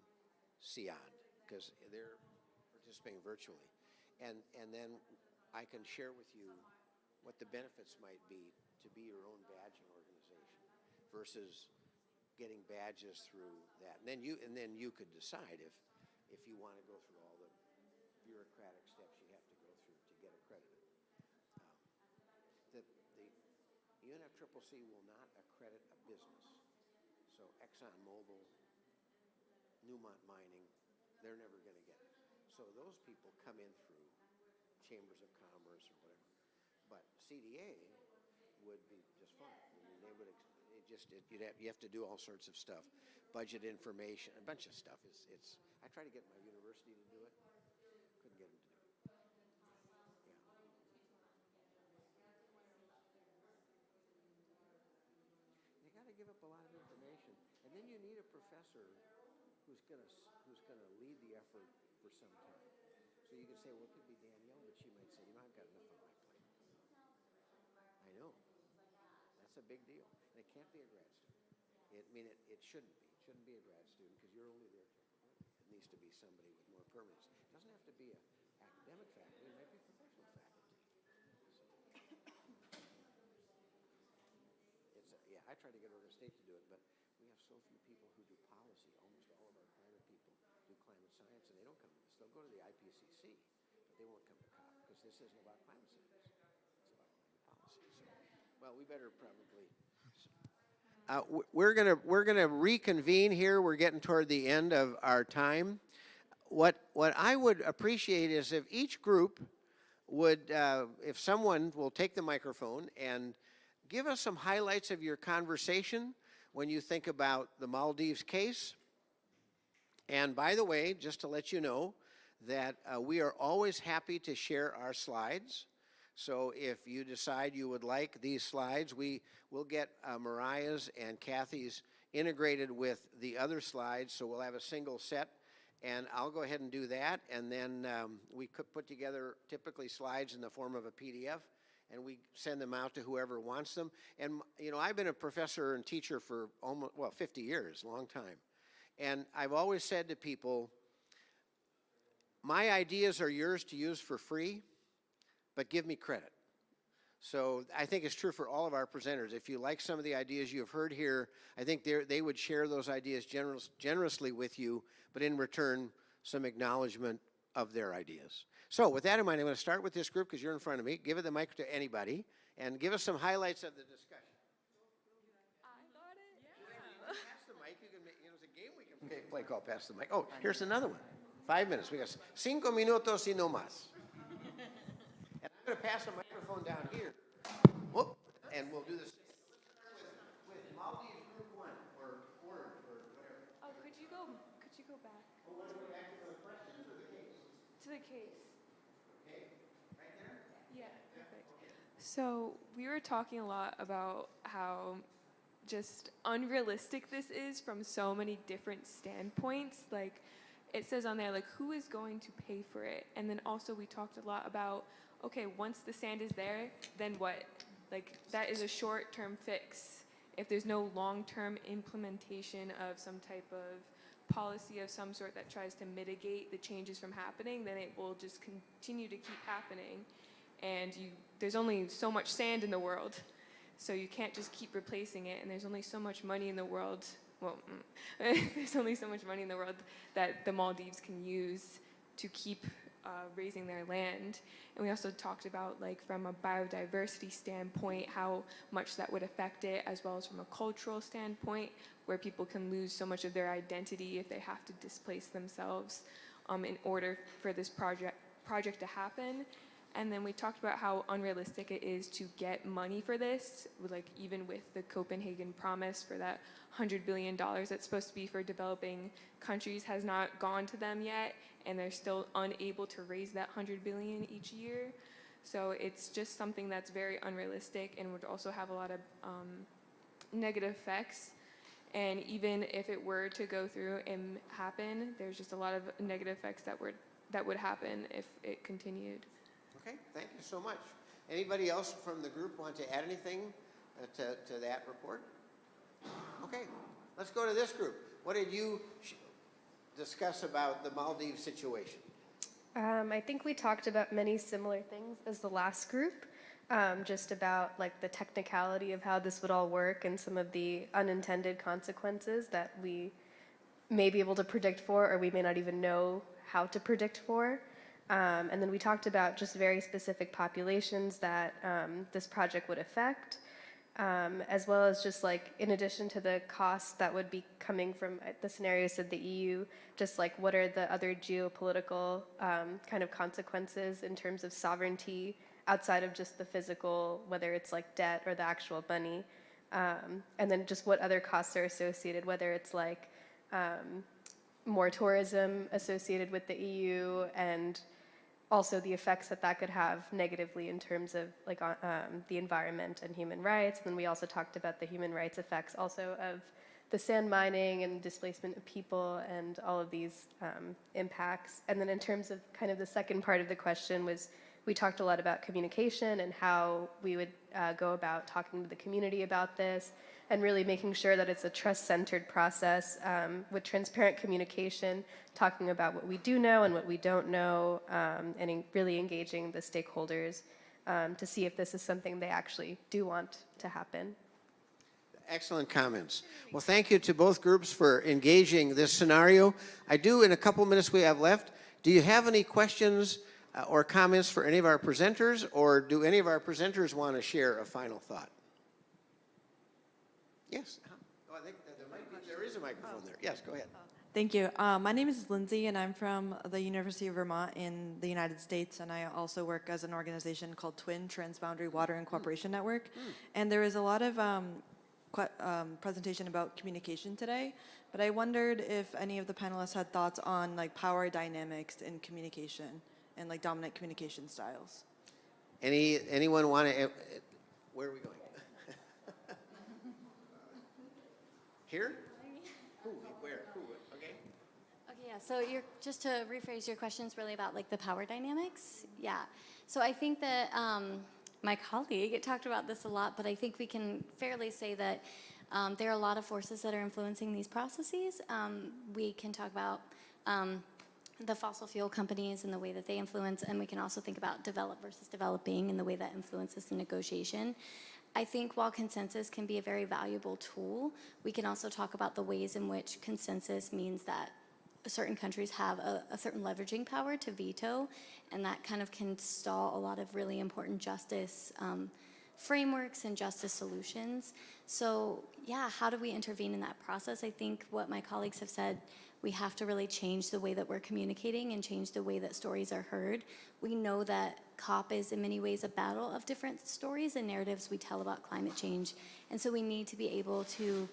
Siad, because they're participating virtually. And then I can share with you what the benefits might be to be your own badging organization versus getting badges through that. And then you could decide if you want to go through all the bureaucratic steps you have to go through to get accredited. The UNFCCC will not accredit a business. So ExxonMobil, Newmont Mining, they're never going to get it. So those people come in through chambers of commerce or whatever. But CDA would be just fine. I mean, they would. You have to do all sorts of stuff, budget information, a bunch of stuff. I tried to get my university to do it, couldn't get them to do it. Yeah. You got to give up a lot of information, and then you need a professor who's gonna lead the effort for some time. So you can say, well, it could be Danielle, but she might say, I've got enough on my plate. I know. That's a big deal. And it can't be a grad student. It shouldn't be. It shouldn't be a grad student because you're only there temporarily. It needs to be somebody with more permanence. It doesn't have to be an academic faculty. It might be professional faculty. So, I try to get Oregon State to do it, but we have so few people who do policy. Almost all of our climate people do climate science, and they don't come to this. They'll go to the IPCC, but they won't come to COP because this isn't about climate science. It's about climate policy. So, well, we better probably. We're gonna reconvene here. We're getting toward the end of our time. What I would appreciate is if each group would, if someone will take the microphone and give us some highlights of your conversation when you think about the Maldives case. And by the way, just to let you know that we are always happy to share our slides. So if you decide you would like these slides, we will get Miriah's and Kathy's integrated with the other slides, so we'll have a single set. And I'll go ahead and do that, and then we could put together typically slides in the form of a PDF, and we send them out to whoever wants them. And, I've been a professor and teacher for 50 years, a long time. And I've always said to people, my ideas are yours to use for free, but give me credit. So I think it's true for all of our presenters. If you like some of the ideas you have heard here, I think they would share those ideas generously with you, but in return, some acknowledgement of their ideas. So with that in mind, I'm going to start with this group because you're in front of me. Give it the mic to anybody and give us some highlights of the discussion. I got it. Yeah. Pass the mic. You can make, it's a game we can play called Pass the Mic. Oh, here's another one. 5 minutes. We got 5 minutos y no más. And I'm going to pass the microphone down here. Whoop. And we'll do this with Maldives Group 1 or whatever. Oh, could you go back? Well, what are we back to the questions or the case? To the case. Okay. Right there? Yeah, perfect. So we were talking a lot about how just unrealistic this is from so many different standpoints. Like, it says on there, like, who is going to pay for it? And then also we talked a lot about, okay, once the sand is there, then what? Like, that is a short-term fix. If there's no long-term implementation of some type of policy of some sort that tries to mitigate the changes from happening, then it will just continue to keep happening. And there's only so much sand in the world, so you can't just keep replacing it. And there's only so much money in the world. Well, there's only so much money in the world that the Maldives can use to keep raising their land. And we also talked about, like, from a biodiversity standpoint, how much that would affect it, as well as from a cultural standpoint, where people can lose so much of their identity if they have to displace themselves in order for this project to happen. And then we talked about how unrealistic it is to get money for this, like even with the Copenhagen promise for that $100 billion that's supposed to be for developing countries has not gone to them yet, and they're still unable to raise that $100 billion each year. So it's just something that's very unrealistic and would also have a lot of negative effects. And even if it were to go through and happen, there's just a lot of negative effects that would happen if it continued. Okay, thank you so much. Anybody else from the group want to add anything to that report? Okay, let's go to this group. What did you discuss about the Maldives situation? I think we talked about many similar things as the last group, just about like the technicality of how this would all work and some of the unintended consequences that we may be able to predict for, or we may not even know how to predict for. And then we talked about just very specific populations that this project would affect, as well as just like in addition to the costs that would be coming from the scenarios of the EU, just like what are the other geopolitical kind of consequences in terms of sovereignty outside of just the physical, whether it's like debt or the actual money, and then just what other costs are associated, whether it's like more tourism associated with the EU, and also the effects that that could have negatively in terms of like the environment and human rights. And then we also talked about the human rights effects also of the sand mining and displacement of people and all of these impacts. And then in terms of kind of the second part of the question was, we talked a lot about communication and how we would go about talking to the community about this, and really making sure that it's a trust-centered process with transparent communication, talking about what we do know and what we don't know, and really engaging the stakeholders to see if this is something they actually do want to happen. Excellent comments. Well, thank you to both groups for engaging this scenario. I do, in a couple minutes we have left, do you have any questions or comments for any of our presenters, or do any of our presenters want to share a final thought? Yes. Oh, I think there is a microphone there. Yes, go ahead. Thank you. My name is Lindsay, and I'm from the University of Vermont in the United States, and I also work as an organization called TWIN, Transboundary Water and Cooperation Network. And there was a lot of presentation about communication today, but I wondered if any of the panelists had thoughts on like power dynamics in communication and like dominant communication styles. Anyone want to? Where are we going? Here? Who? Where? Who? Okay. Okay, yeah, so just to rephrase your question's really about like the power dynamics. Yeah, so I think that my colleague talked about this a lot, but I think we can fairly say that there are a lot of forces that are influencing these processes. We can talk about the fossil fuel companies and the way that they influence, and we can also think about develop versus developing and the way that influences the negotiation. I think while consensus can be a very valuable tool, we can also talk about the ways in which consensus means that certain countries have a certain leveraging power to veto, and that kind of can stall a lot of really important justice frameworks and justice solutions. So yeah, how do we intervene in that process? I think what my colleagues have said, we have to really change the way that we're communicating and change the way that stories are heard. We know that COP is in many ways a battle of different stories and narratives we tell about climate change. And so we need to be able to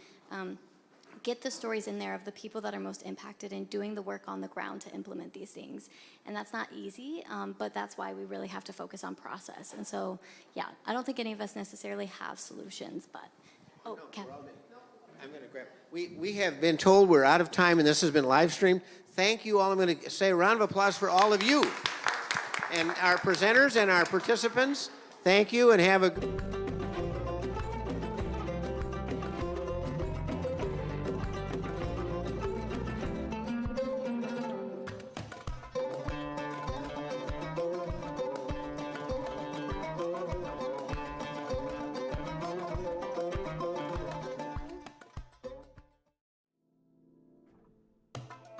get the stories in there of the people that are most impacted and doing the work on the ground to implement these things. And that's not easy, but that's why we really have to focus on process. And so, yeah, I don't think any of us necessarily have solutions, but, oh, Ken. I'm going to grab. We have been told we're out of time, and this has been live streamed. Thank you all. I'm going to say a round of applause for all of you and our presenters and our participants. Thank you, and have a